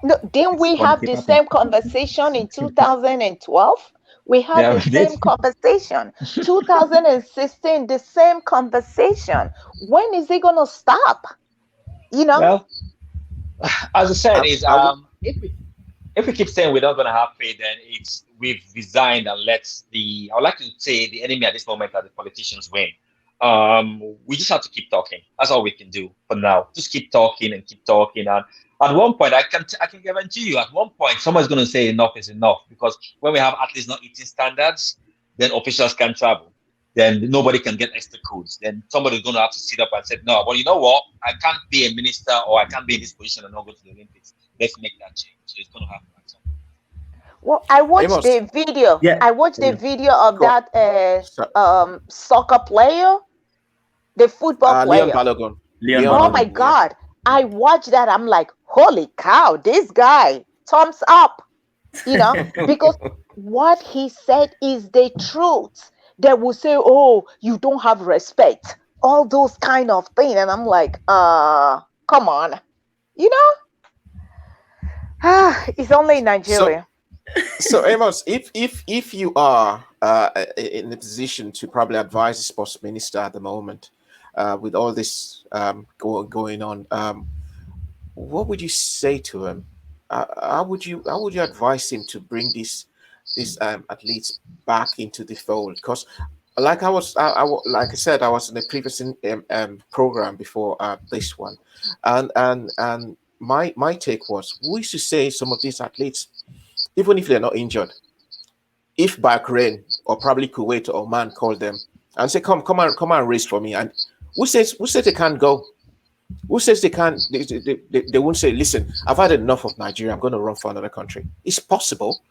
No, didn't
It's
we
going to
have
keep
the
happening.
same conversation in 2012? We had
Yeah,
the
we did.
same conversation. 2016, the same conversation. When is it gonna stop? You know?
Well, as I said,
I,
is
I, w-
if we keep saying we're not going to have faith, then it's we've resigned and let the I would like to say the enemy at this moment are the politicians win. We just have to keep talking. That's all we can do for now. Just keep talking and keep talking. And at one point, I can guarantee you, at one point, someone's going to say enough is enough because when we have athletes not eating standards, then officials can travel. Then nobody can get extra codes. Then somebody's going to have to sit up and say, no, well, you know what? I can't be a minister or I can't be in this position and not go to the Olympics. Let's make that change. So it's going to happen at some point.
Well, I watched
Amos,
the video.
Yeah.
I watched the video of
go.
that
So,
soccer player, the football
Leon
player.
Balogun.
Leon
Leon
Oh my
Balogun.
Balogun, yeah.
God. I watched that. I'm like, holy cow, this guy, thumbs up, you know, because what he said is the truth. They will say, oh, you don't have respect, all those kind of things. And I'm like, come on, you know, it's only in
So,
Nigeria.
so Amos, if you are in a position to probably advise the sports minister at the moment, with all this going on, what would you say to him? How would you advise him to bring these athletes back into the fold? Because like like I said, I was in the previous program before this one, and my take was, we should say some of these athletes, even if they're not injured, if Bahrain or probably Kuwait or Oman call them and say, come on, race for me, and who says they can't go? Who says they can't? They won't say, listen, I've had enough of Nigeria. I'm going to run for another country. It's possible.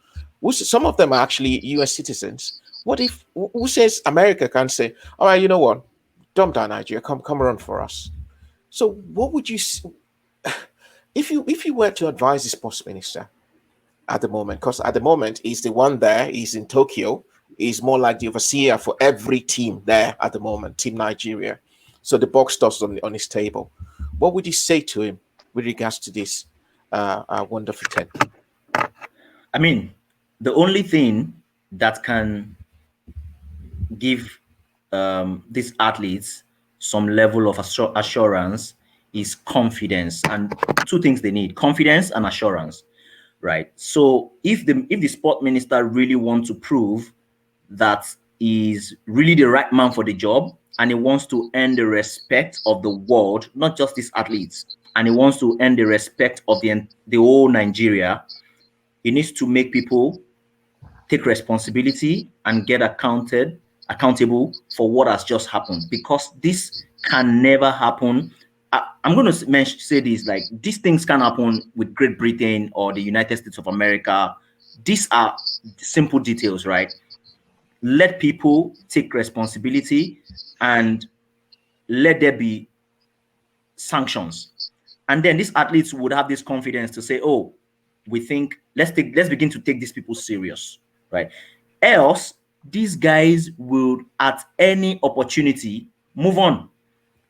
Some of them are actually US citizens. What if, who says America can't say, all right, you know what? Dump down Nigeria. Come run for us. So what would you, if you were to advise the sports minister at the moment, because at the moment he's the one there, he's in Tokyo, he's more like the overseer for every team there at the moment, Team Nigeria. So the box stops on his table. What would you say to him with regards to this wonderful 10?
I mean, the only thing that can give these athletes some level of assurance is confidence, and two things they need: confidence and assurance, right? So if the sport minister really wants to prove that he's really the right man for the job, and he wants to earn the respect of the world, not just these athletes, and he wants to earn the respect of the whole Nigeria, he needs to make people take responsibility and get accountable for what has just happened, because this can never happen. I'm going to say this, like, these things can happen with Great Britain or the United States of America. These are simple details, right? Let people take responsibility and let there be sanctions. And then these athletes would have this confidence to say, oh, we think let's begin to take these people serious, right? Else, these guys will at any opportunity move on.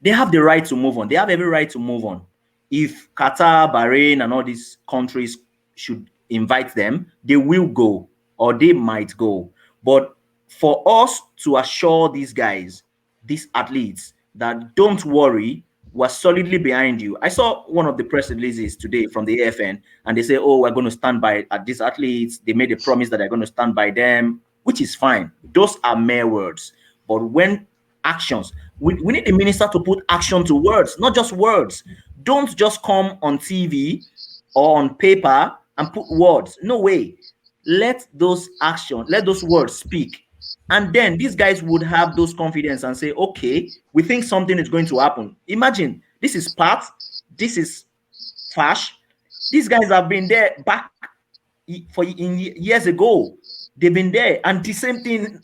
They have the right to move on. They have every right to move on. If Qatar, Bahrain, and all these countries should invite them, they will go, or they might go. But for us to assure these guys, these athletes, that don't worry, we're solidly behind you. I saw one of the press releases today from the AFN, and they say, oh, we're going to stand by these athletes. They made a promise that they're going to stand by them, which is fine. Those are mere words. But when actions, we need the minister to put action to words, not just words. Don't just come on TV or on paper and put words. No way. Let those words speak. And then these guys would have those confidence and say, okay, we think something is going to happen. Imagine, this is Pat, this is Fash. These guys have been there back years ago. They've been there, and the same thing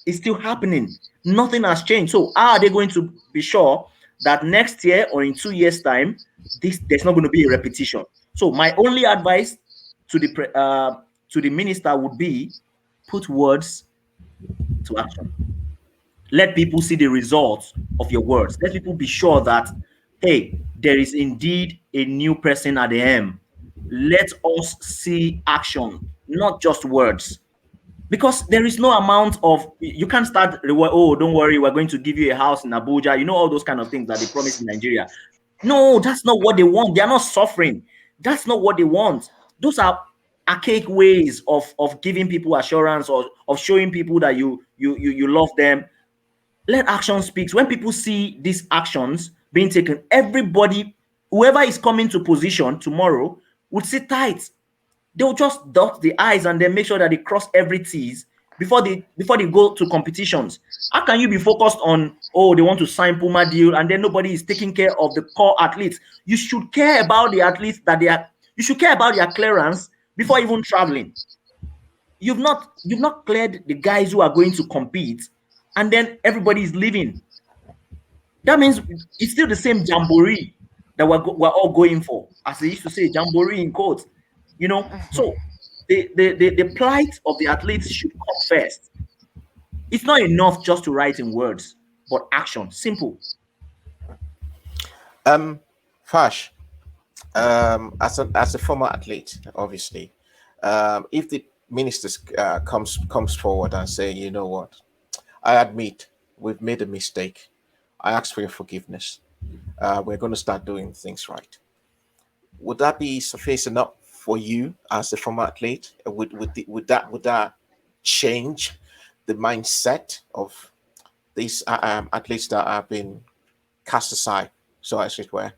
is still happening. Nothing has changed. So how are they going to be sure that next year or in 2 years' time, there's not going to be a repetition? So my only advice to the minister would be, put words to action. Let people see the results of your words. Let people be sure that, hey, there is indeed a new person at the helm. Let us see action, not just words. Because there is no amount of, you can't start, oh, don't worry, we're going to give you a house in Abuja. You know, all those kind of things that they promise in Nigeria. No, that's not what they want. They are not suffering. That's not what they want. Those are archaic ways of giving people assurance, or of showing people that you love them. Let action speak. When people see these actions being taken, everybody, whoever is coming to position tomorrow, would sit tight. They'll just dot the I's and then make sure that they cross every T's before they go to competitions. How can you be focused on, oh, they want to sign Puma deal, and then nobody is taking care of the core athletes? You should care about the athletes you should care about their clearance before even traveling. You've not cleared the guys who are going to compete, and then everybody is leaving. That means it's still the same jamboree that we're all going for, as they used to say, jamboree in quotes. So the plight of the athletes should come first. It's not enough just to write in words, but action. Simple.
Fash, as a former athlete, obviously, if the minister comes forward and say, you know what, I admit we've made a mistake. I ask for your forgiveness. We're going to start doing things right. Would that be sufficient enough for you as a former athlete? Would that change the mindset of these athletes that have been cast aside, so as it were?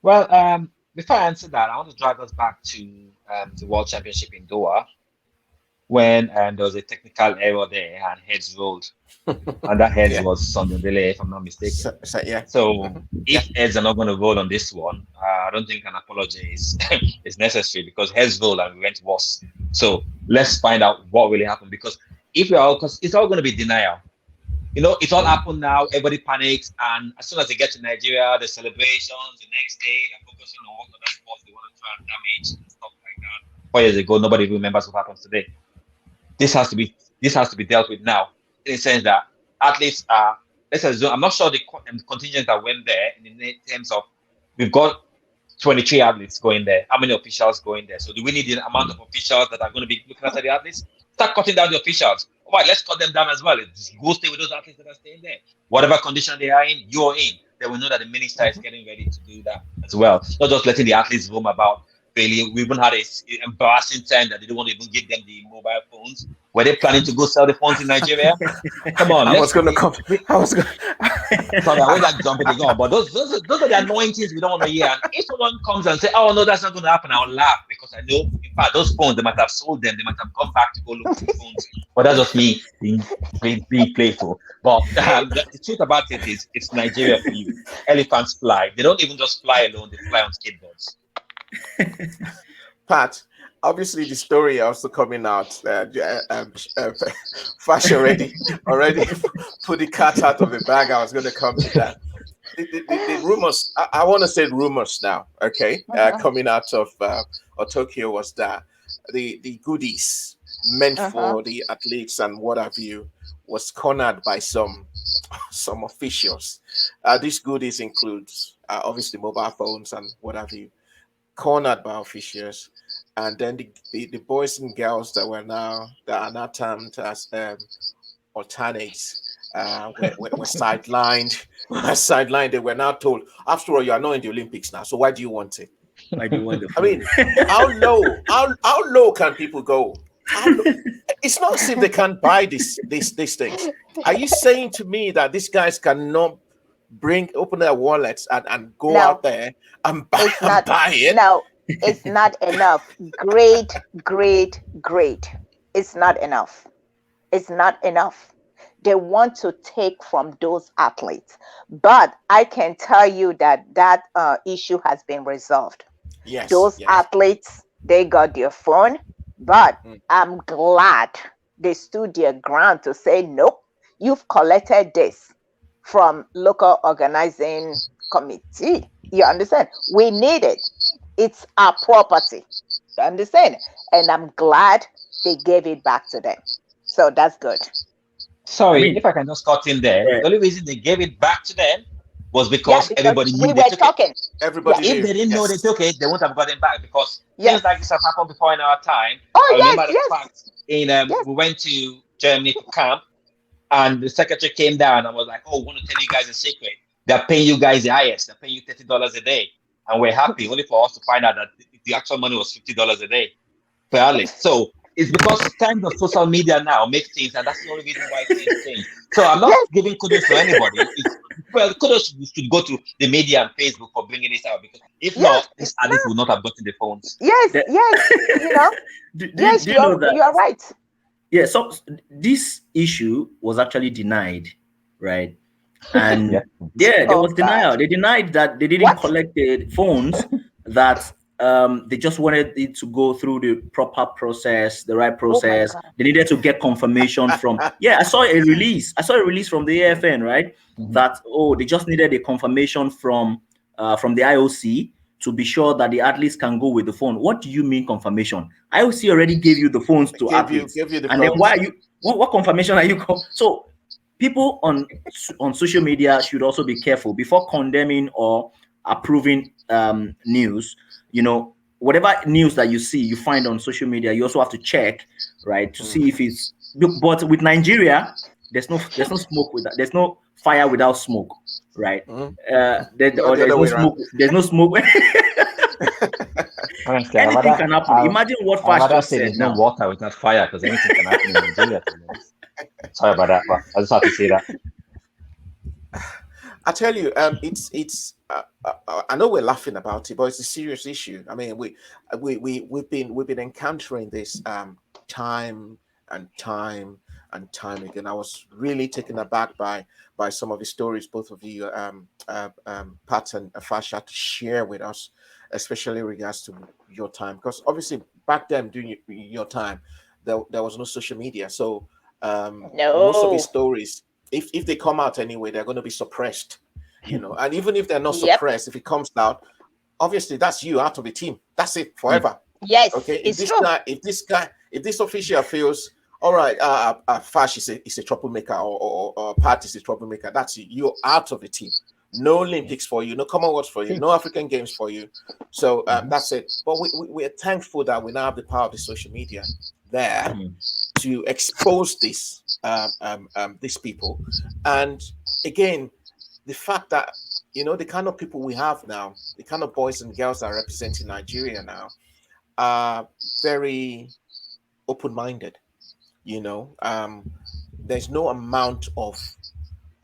Well, before I answer that, I want to drag us back to the World Championship in Doha when there was a technical error there and heads rolled, and that heads
Yeah.
was Sunday delay, if I'm not mistaken.
Yeah.
So if heads are not going to roll on this one, I don't think an apology is necessary because heads rolled and we went worse. So let's find out what really happened, because if we are, because it's all going to be denial. You know, it's all happened now. Everybody panics, and as soon as they get to Nigeria, the celebrations. The next day, they're focusing on what other sports they want to try and damage and stuff like that. 4 years ago, nobody remembers what happens today. This has to be dealt with now, in the sense that athletes are. Let's assume, I'm not sure the contingent that went there in terms of, we've got 23 athletes going there. How many officials going there? So do we need the amount of officials that are going to be looking after the athletes? Start cutting down the officials. All right, let's cut them down as well. Just go stay with those athletes that are staying there. Whatever condition they are in, you're in. They will know that the minister is getting ready to do that as well. Not just letting the athletes roam about. Really, we even had an embarrassing time that they don't want to even give them the mobile phones. Were they planning to go sell the phones in Nigeria? Come on,
I was going to come.
Sorry, I was like jumping the gun, but those are the annoying things we don't want to hear. And if someone comes and say, "Oh no, that's not going to happen," I'll laugh, because I know, in fact, those phones, they might have sold them, they might have come back to go look for the phones. But that's just me being playful. But the truth about it is, it's Nigeria for you. Elephants fly. They don't even just fly alone; they fly on skateboards.
Pat, obviously the story also coming out. Fash already put the cat out of the bag. I was going to come to that. The rumors. I want to say rumors now. Okay, coming out of Tokyo was that the goodies meant for the athletes and what have you was cornered by some officials. These goodies includes obviously mobile phones and what have you, cornered by officials, and then the boys and girls that are now termed as alternates were sidelined. Sidelined. They were now told, after all, you are not in the Olympics now, so why do you want it?
Why do you want the
I mean, how low can people go? It's not as if they can't buy these things. Are you saying to me that these guys cannot open their wallets and go out there and buy it?
No, it's not enough. Great. It's not enough. It's not enough. They want to take from those athletes, but I can tell you that issue has been resolved.
Yes,
those athletes, they got their phone, but I'm glad they stood their ground to say, nope, you've collected this from local organizing committee. You understand? We need it. It's our property. You understand? And I'm glad they gave it back to them. So that's good.
Sorry, if I can just cut in there. Yeah. The only reason they gave it back to them was because everybody knew
they took it.
Everybody
if they didn't know they took it, they wouldn't have got it back, because
Yes.
things like this have happened before in our time.
Oh,
I remember
yes.
the fact we went to Germany for camp, and the secretary came down and was like, "Oh, I want to tell you guys a secret. They're paying you guys the highest. They're paying you $30 a day." And we're happy, only for us to find out that the actual money was $50 a day per athlete. So it's because times of social media now make things, and that's the only reason why things change. So I'm not giving kudos to anybody. Kudos should go to the media and Facebook for bringing this out, because if not, these athletes would not have gotten the phones.
Yes. You know.
Do you know that?
You are right.
Yeah. So this issue was actually denied, right? And there was denial. They denied that they didn't collect the phones, that they just wanted it to go through the proper process, the right process. They needed to get confirmation from I saw a release from the AFN, right? That they just needed a confirmation from the IOC to be sure that the athletes can go with the phone. What do you mean confirmation? IOC already gave you the phones to athletes.
Gave you the
and
phones.
Then why are you what confirmation are you so people on social media should also be careful before condemning or approving news. You know, whatever news that you find on social media, you also have to check, right, to see if it's. But with Nigeria, there's no smoke with that. There's no fire without smoke, right? There's no smoke.
Honestly,
anything can happen. Imagine what Fash just said.
There's no water without fire, because anything can happen in Nigeria. Sorry about that, but I just have to say that.
I tell you, it's I know we're laughing about it, but it's a serious issue. I mean, we've been encountering this time and time and time again. I was really taken aback by some of the stories both of you, Pat and Fasha, to share with us, especially in regards to your time, because obviously back then during your time, there was no social media, so most of these
No.
stories, if they come out anyway, they're going to be suppressed, and even if they're not
Yep.
suppressed, if it comes out, obviously that's you out of the team. That's it forever.
Yes,
Okay. If
it's
this
true.
guy, if this official feels all right, Fash is a troublemaker, or Pat is a troublemaker, that's it. You're out of the team. No Olympics for you, no Commonwealth for you, no African Games for you. So that's it. But we're thankful that we now have the power of the social media there to expose these people. And again, the fact that the kind of people we have now, the kind of boys and girls that are representing Nigeria now, are very open-minded. There's no amount of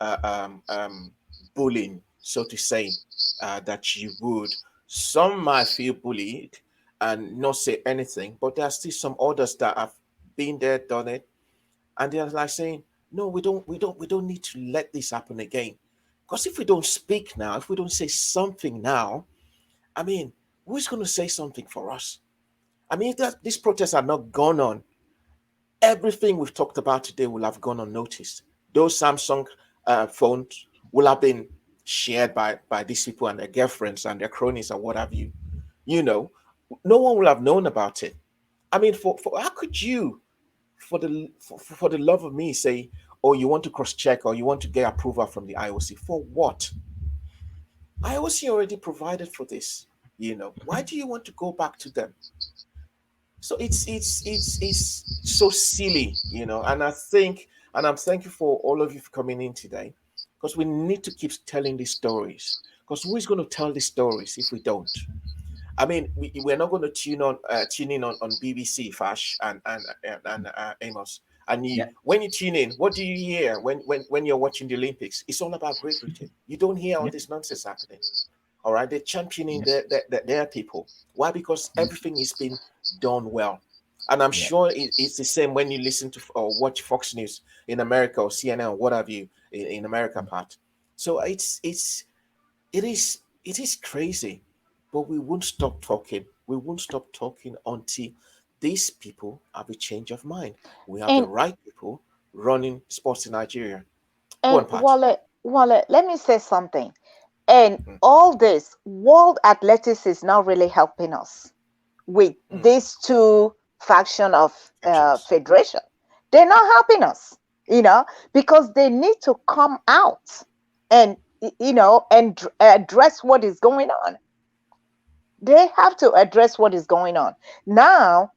uh, um, um, bullying, so to say, that you would. Some might feel bullied and not say anything, but there are still some others that have been there, done it, and they're like saying, "No, we don't need to let this happen again." Because if we don't speak now, if we don't say something now, I mean, who's going to say something for us? I mean, if these protests had not gone on, everything we've talked about today will have gone unnoticed. Those Samsung phones will have been shared by these people and their girlfriends and their cronies and what have you. You know, no one will have known about it. I mean, for how could you, for the love of me, say, oh, you want to cross check or you want to get approval from the IOC for what? IOC already provided for this. Why do you want to go back to them? So it's so silly, and I'm thankful for all of you for coming in today, because we need to keep telling these stories, because who is going to tell these stories if we don't? I mean, we're not going to tune in on BBC Fash and Amos. And
Yeah.
when you tune in, what do you hear when you're watching the Olympics? It's all about Great Britain. You don't hear all
Yeah.
this nonsense happening. All right, they're championing
Yes.
their people. Why? Because
Mm.
everything is being done well. And I'm
Yeah.
sure it's the same when you listen to or watch Fox News in America or CNN or what have you in America, Pat. So it is crazy, but we won't stop talking. We won't stop talking until these people have a change of mind. We have the
And
right people running sports in Nigeria. Go
and
on, Pat.
Wale, let me say something. And
Mm,
all this World Athletics is now really helping us with
mm,
these two faction of
actions.
federation. They're not helping us, because they need to come out and address what is going on. They have to address what is going on. Now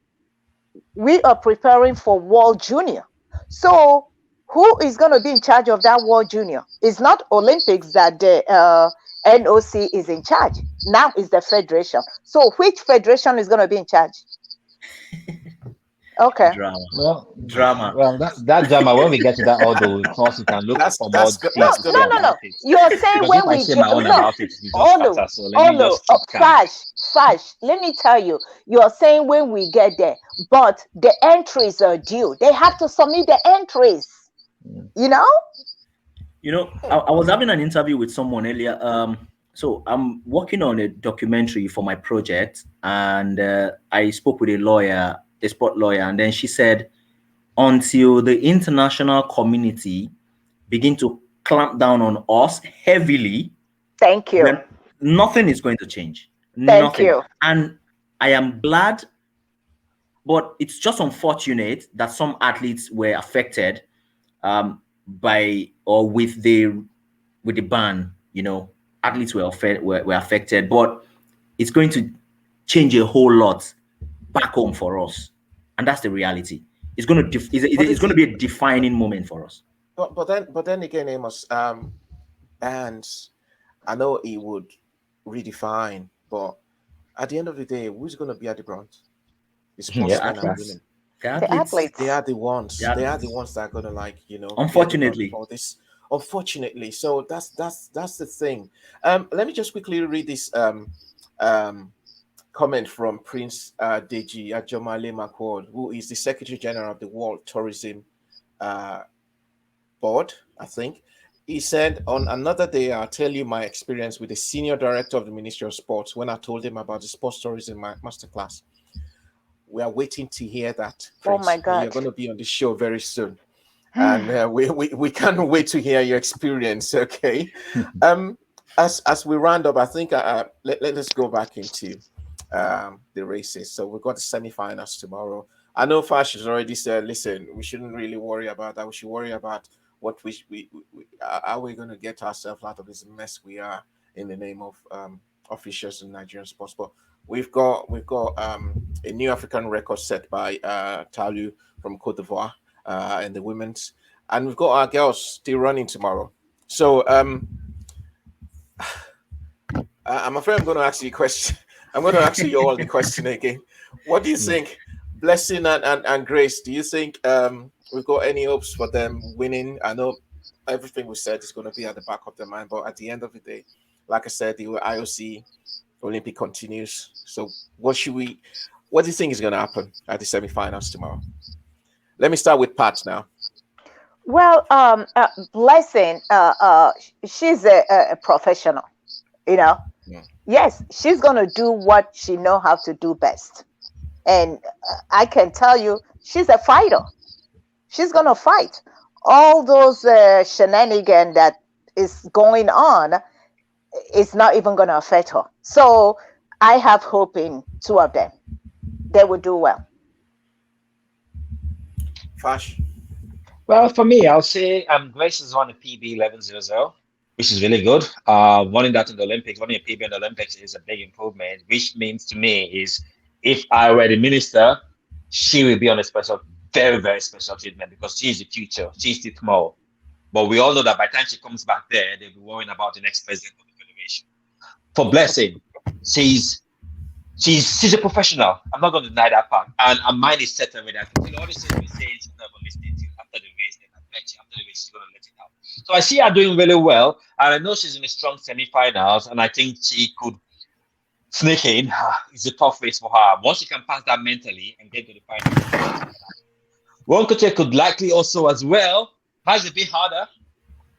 we are preparing for World Junior. So who is going to be in charge of that World Junior? It's not Olympics that the NOC is in charge. Now it's the federation. So which federation is going to be in charge? Okay.
Drama.
Well,
Drama.
well, that drama. When we get to that, although we'll cross it and look
That's
for more
that's go-
No,
details
that's
no,
gonna
more
no,
be
no.
about it.
You're saying
Because if
when
I
we
say
get
my own
no,
about it, we just
Olu,
scatter. So let me just keep calm.
Fash. Let me tell you, you're saying when we get there, but the entries are due. They have to submit the entries.
Mm.
You know?
I was having an interview with someone earlier. So I'm working on a documentary for my project, and I spoke with a sport lawyer, and then she said, until the international community begin to clamp down on us heavily,
Thank you.
then nothing is going to change.
Thank
Nothing.
you.
And I am glad, but it's just unfortunate that some athletes were affected by or with the ban. Athletes were affected, but it's going to change a whole lot back home for us, and that's the reality. It's going to
But
it's going to be a defining moment for us.
but then again, Amos, bans. I know it would redefine, but at the end of the day, who's going to be at the brunt? The
The
Yeah,
sportsmen and
athletes,
women.
the
The
athletes,
They
athletes.
are the ones.
the
They are the
athletes.
ones that are going to bear the brunt of
Unfortunately,
all this, unfortunately. So that's the thing. Let me just quickly read this um, comment from Prince Deji Ajomale Makwod, who is the Secretary General of the World Tourism uh, Board, I think. He said, on another day, I'll tell you my experience with the senior director of the Ministry of Sports when I told him about the sports tourism masterclass. We are waiting to hear that,
Oh my
Prince. You're
God.
going to be on the show very soon. And we can't wait to hear your experience. Okay. Um, as we round up, I think let's go back into the races. So we've got the semi-finals tomorrow. I know Fash has already said, listen, we shouldn't really worry about that. We should worry about what how we're going to get ourselves out of this mess we are in the name of officials in Nigerian sports. But we've got a new African record set by Talu from Cote d'Ivoire in the women's, and we've got our girls still running tomorrow. So I'm afraid I'm going to ask you a question. I'm going to ask you all the question again. What do you think, Blessing and Grace? Do you think we've got any hopes for them winning? I know everything we said is going to be at the back of their mind, but at the end of the day, like I said, the IOC Olympic continues. So what do you think is going to happen at the semi-finals tomorrow? Let me start with Pat now.
Well, Blessing, she's a professional, you know.
Yeah.
Yes, she's going to do what she know how to do best. And I can tell you, she's a fighter. She's going to fight. All those shenanigans that is going on is not even going to affect her. So I have hope in two of them. They will do well.
Fash.
Well, for me, I'll say Grace is on a PB 1100, which is really good. Running that in the Olympics, running a PB in the Olympics is a big improvement, which means to me is if I were the minister, she will be on a special, very, very special treatment because she's the future. She's the tomorrow. But we all know that by the time she comes back there, they'll be worrying about the next president of the federation. For Blessing, she's she's a professional. I'm not going to deny that part. And her mind is set already. I can tell you all the things we say, she's not going to listen to after the race. Then I bet you after the race, she's going to let it out. So I see her doing really well. And I know she's in a strong semi-finals. And I think she could sneak in. It's a tough race for her. Once she can pass that mentally and get to the final. Ron Koche could likely also as well. Has a bit harder.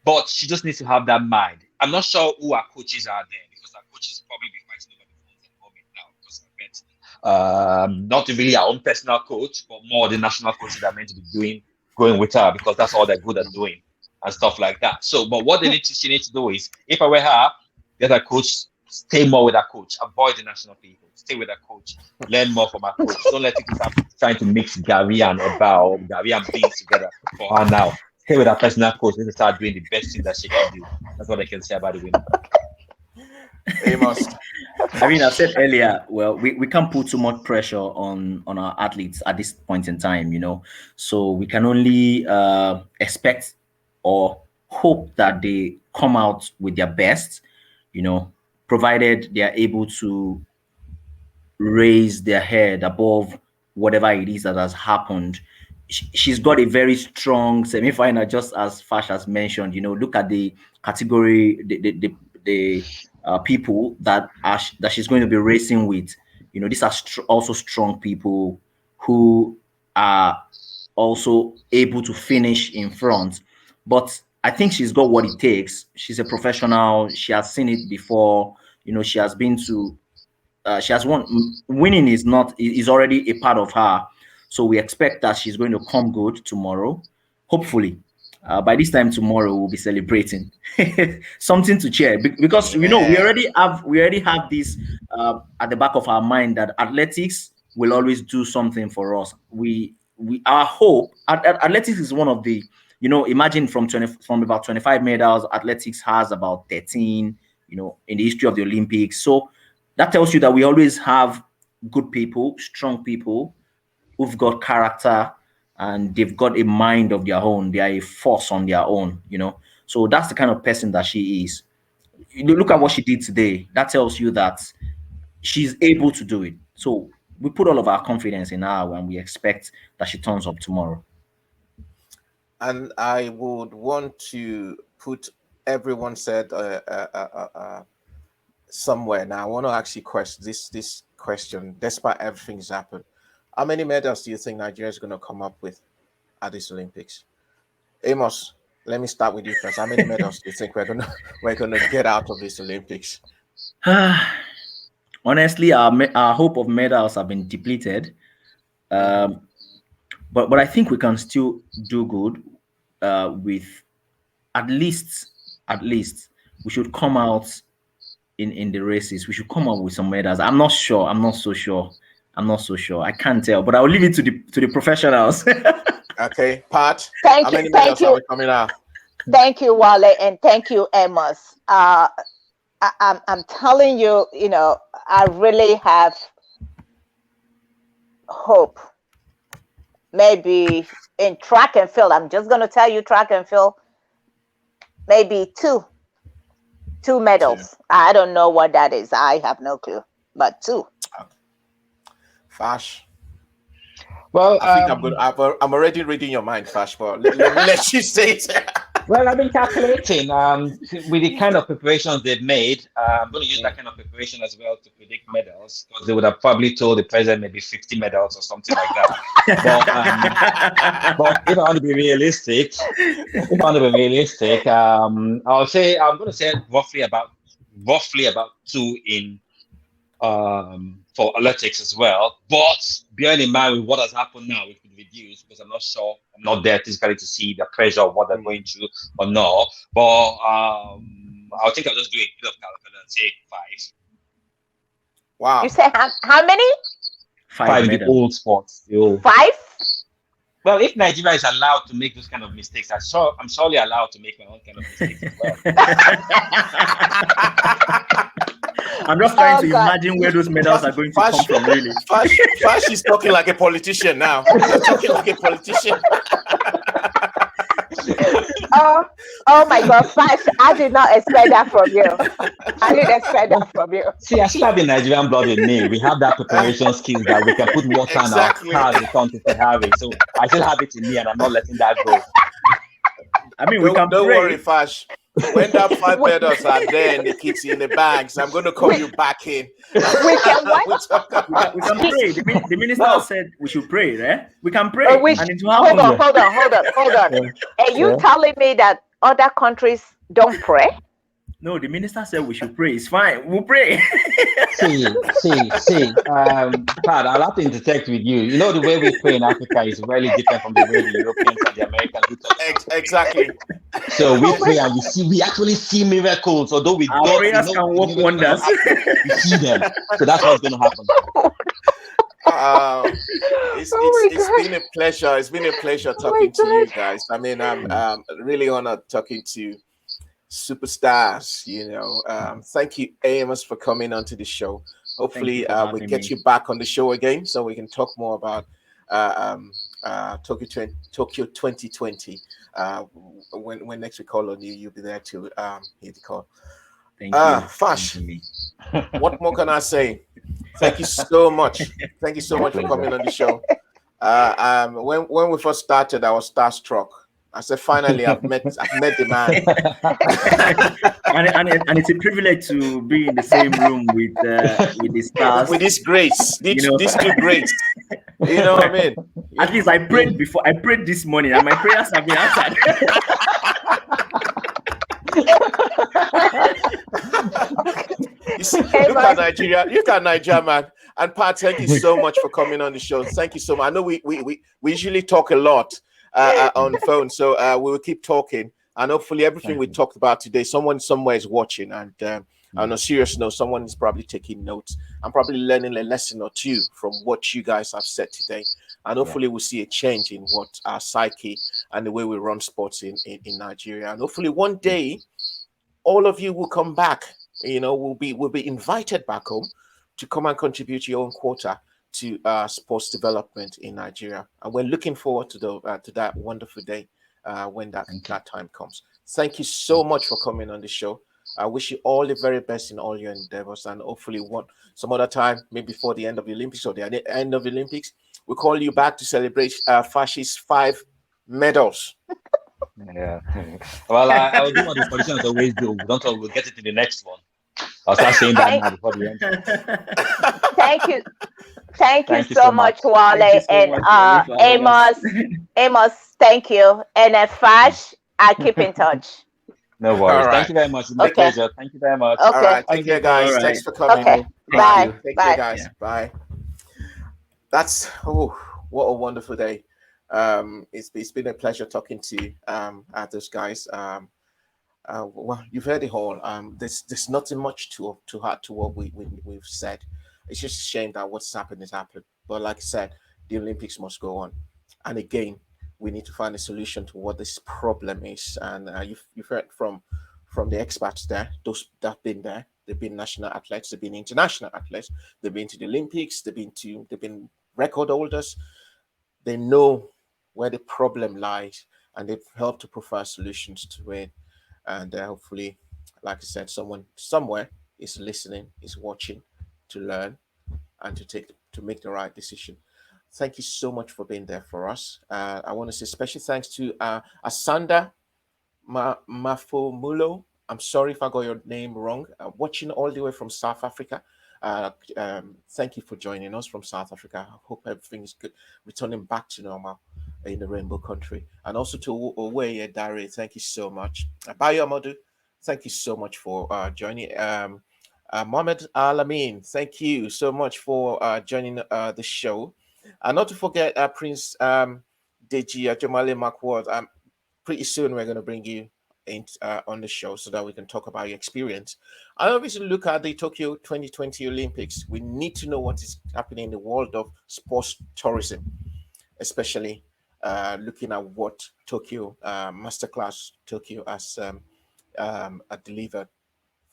But she just needs to have that mind. I'm not sure who our coaches are there because our coaches probably be fighting over the phones at the moment now because I bet not really our own personal coach, but more the national coaches that are meant to be going with her because that's all they're good at doing and stuff like that. So, but what she needs to do is, if I were her, get a coach, stay more with her coach, avoid the national people, stay with her coach, learn more from her coach. Don't let people start trying to mix Gary and Eba or Gary and Beans together for her now. Stay with her personal coach. Let's start doing the best thing that she can do. That's what I can say about the winner.
Amos.
I mean, I said earlier, well, we can't put too much pressure on our athletes at this point in time, so we can only expect or hope that they come out with their best, provided they are able to raise their head above whatever it is that has happened. She's got a very strong semi-final, just as Fash has mentioned. Look at the category, the people that she's going to be racing with. These are also strong people who are also able to finish in front. But I think she's got what it takes. She's a professional. She has seen it before. She has been to she has won. Winning is already a part of her, so we expect that she's going to come good tomorrow. Hopefully, by this time tomorrow we'll be celebrating something to cheer because we already have this at the back of our mind that athletics will always do something for us. Our hope athletics is one of the imagine from about 25 medals, athletics has about 13 in the history of the Olympics. So that tells you that we always have good people, strong people who've got character and they've got a mind of their own. They are a force on their own, So that's the kind of person that she is. Look at what she did today. That tells you that she's able to do it. So we put all of our confidence in her and we expect that she turns up tomorrow.
And I would want to put everyone said somewhere. Now I want to ask you this question. Despite everything's happened, how many medals do you think Nigeria is going to come up with at this Olympics? Amos, let me start with you first. How many medals do you think we're gonna get out of this Olympics?
Honestly, our hope of medals have been depleted. But I think we can still do good with at least we should come out in the races. We should come up with some medals. I'm not sure. I'm not so sure. I can't tell, but I'll leave it to the professionals.
Okay, Pat.
Thank
how
you.
many medals are we coming out?
Thank you, Wale, and thank you, Amos. I'm telling you, I really have hope. Maybe in track and field, I'm just going to tell you track and field, maybe two medals. I don't know what that is. I have no clue, but two.
Fash.
Well,
I think I'm already reading your mind, Fash, but let me let you say it.
Well, I've been calculating with the kind of preparations they've made. I'm going to use that kind of preparation as well to predict medals, because they would have probably told the president maybe 50 medals or something like that. But if I want to be realistic, I'll say I'm going to say roughly about two in for athletics as well. But bearing in mind with what has happened now, it could reduce, because I'm not sure, I'm not there physically to see the pressure of what they're going through or not. But I think I'll just do a bit of calculation and say 5.
Wow.
You say how many?
5 in the old sports.
5?
Well, if Nigeria is allowed to make those kind of mistakes, I'm surely allowed to make my own kind of mistakes as well.
I'm just trying to imagine where those medals are going to come from, really.
Fash is talking like a politician now. You're talking like a politician.
Oh my God, Fash, I did not expect that from you.
See, I still have the Nigerian blood in me. We have that preparation skills that we can put water in our cars in front of Ferrari. So I still have it in me, and I'm not letting that go.
I mean,
don't worry, Fash. When that 5 medals are there in the kits in the bags, I'm going to call you back in.
We can
pray. The minister said we should pray, right? We can pray.
Hold on. Are you telling me that other countries don't pray?
No, the minister said we should pray. It's fine. We'll pray.
See. Pat, I'll have to intersect with you. You know, the way we pray in Africa is really different from the way the Europeans and the Americans do.
Exactly.
So we pray and we actually see miracles, although we
Our
don't.
prayers can work wonders.
We see them. So that's what's going to happen.
It's been a pleasure. It's been a pleasure talking to you guys. I mean, I'm really honored talking to superstars. Thank you, Amos, for coming onto the show. Hopefully, we get you back on the show again so we can talk more about Tokyo 2020. When next we call on you, you'll be there to hear the call.
Thank you.
Fash, what more can I say? Thank you so much. Thank you so much for coming on the show. When we first started, I was starstruck. I said, finally, I've met the man.
and it's a privilege to be in the same room with the stars.
With this grace, these two greats. You know what I mean?
At least I prayed before. I prayed this morning, and my prayers have been answered.
Look at Nigeria. Look at Nigeria, man. And Pat, thank you so much for coming on the show. Thank you so much. I know we usually talk a lot on the phone, so we will keep talking, and hopefully everything we talked about today, someone somewhere is watching, and on a serious note, someone is probably taking notes. I'm probably learning a lesson or two from what you guys have said today, and hopefully we'll see a change in what our psyche and the way we run sports in Nigeria, and hopefully one day all of you will come back. We'll be invited back home to come and contribute your own quota to sports development in Nigeria, and we're looking forward to that wonderful day when that time comes. Thank you so much for coming on the show. I wish you all the very best in all your endeavors, and hopefully some other time, maybe before the end of the Olympics or the end of the Olympics, we'll call you back to celebrate Fashi's 5 medals.
Yeah. Well, I will do what the politicians always do. Don't worry, we'll get it in the next one. I'll start saying that
Thank,
now before the end.
thank you. Thank you
Thank you
so
so much.
much,
Thank you
Wale.
so
And
much, Wale, for having us.
Amos, thank you. And Fash, I keep in touch.
No
All
worries. Thank
right.
you very much. It's my
Okay.
pleasure. Thank you very much.
All
Okay.
right.
Have a
Take care,
good day.
All
guys. Thanks
right.
for coming.
Okay.
Bye. Thank
Bye.
Bye.
you.
Take care,
Bye.
guys.
Yeah.
Bye. That's what a wonderful day. It's been a pleasure talking to those guys. Well, you've heard it all. There's nothing much to add to what we've said. It's just a shame that what's happened has happened. But like I said, the Olympics must go on, and again, we need to find a solution to what this problem is. And you've heard from the experts there, those that've been there. They've been national athletes, they've been international athletes, they've been to the Olympics, they've been record holders. They know where the problem lies, and they've helped to provide solutions to it. And hopefully, like I said, someone somewhere is listening, is watching to learn and to make the right decision. Thank you so much for being there for us. I want to say special thanks to Asanda Mafomulo. I'm sorry if I got your name wrong. Watching all the way from South Africa. Thank you for joining us from South Africa. I hope everything is good, returning back to normal in the Rainbow Country. And also to Oweye Dare, thank you so much. Bayo Amadu, thank you so much for joining. Mohamed Alamin, thank you so much for joining the show. And not to forget Prince Deji Jomale Makwad. Pretty soon we're going to bring you in, on the show so that we can talk about your experience. I obviously look at the Tokyo 2020 Olympics. We need to know what is happening in the world of sports tourism, especially looking at what Tokyo Masterclass Tokyo has delivered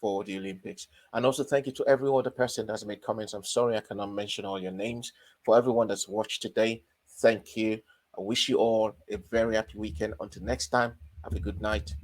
for the Olympics. And also thank you to every other person that's made comments. I'm sorry I cannot mention all your names. For everyone that's watched today, thank you. I wish you all a very happy weekend. Until next time, have a good night.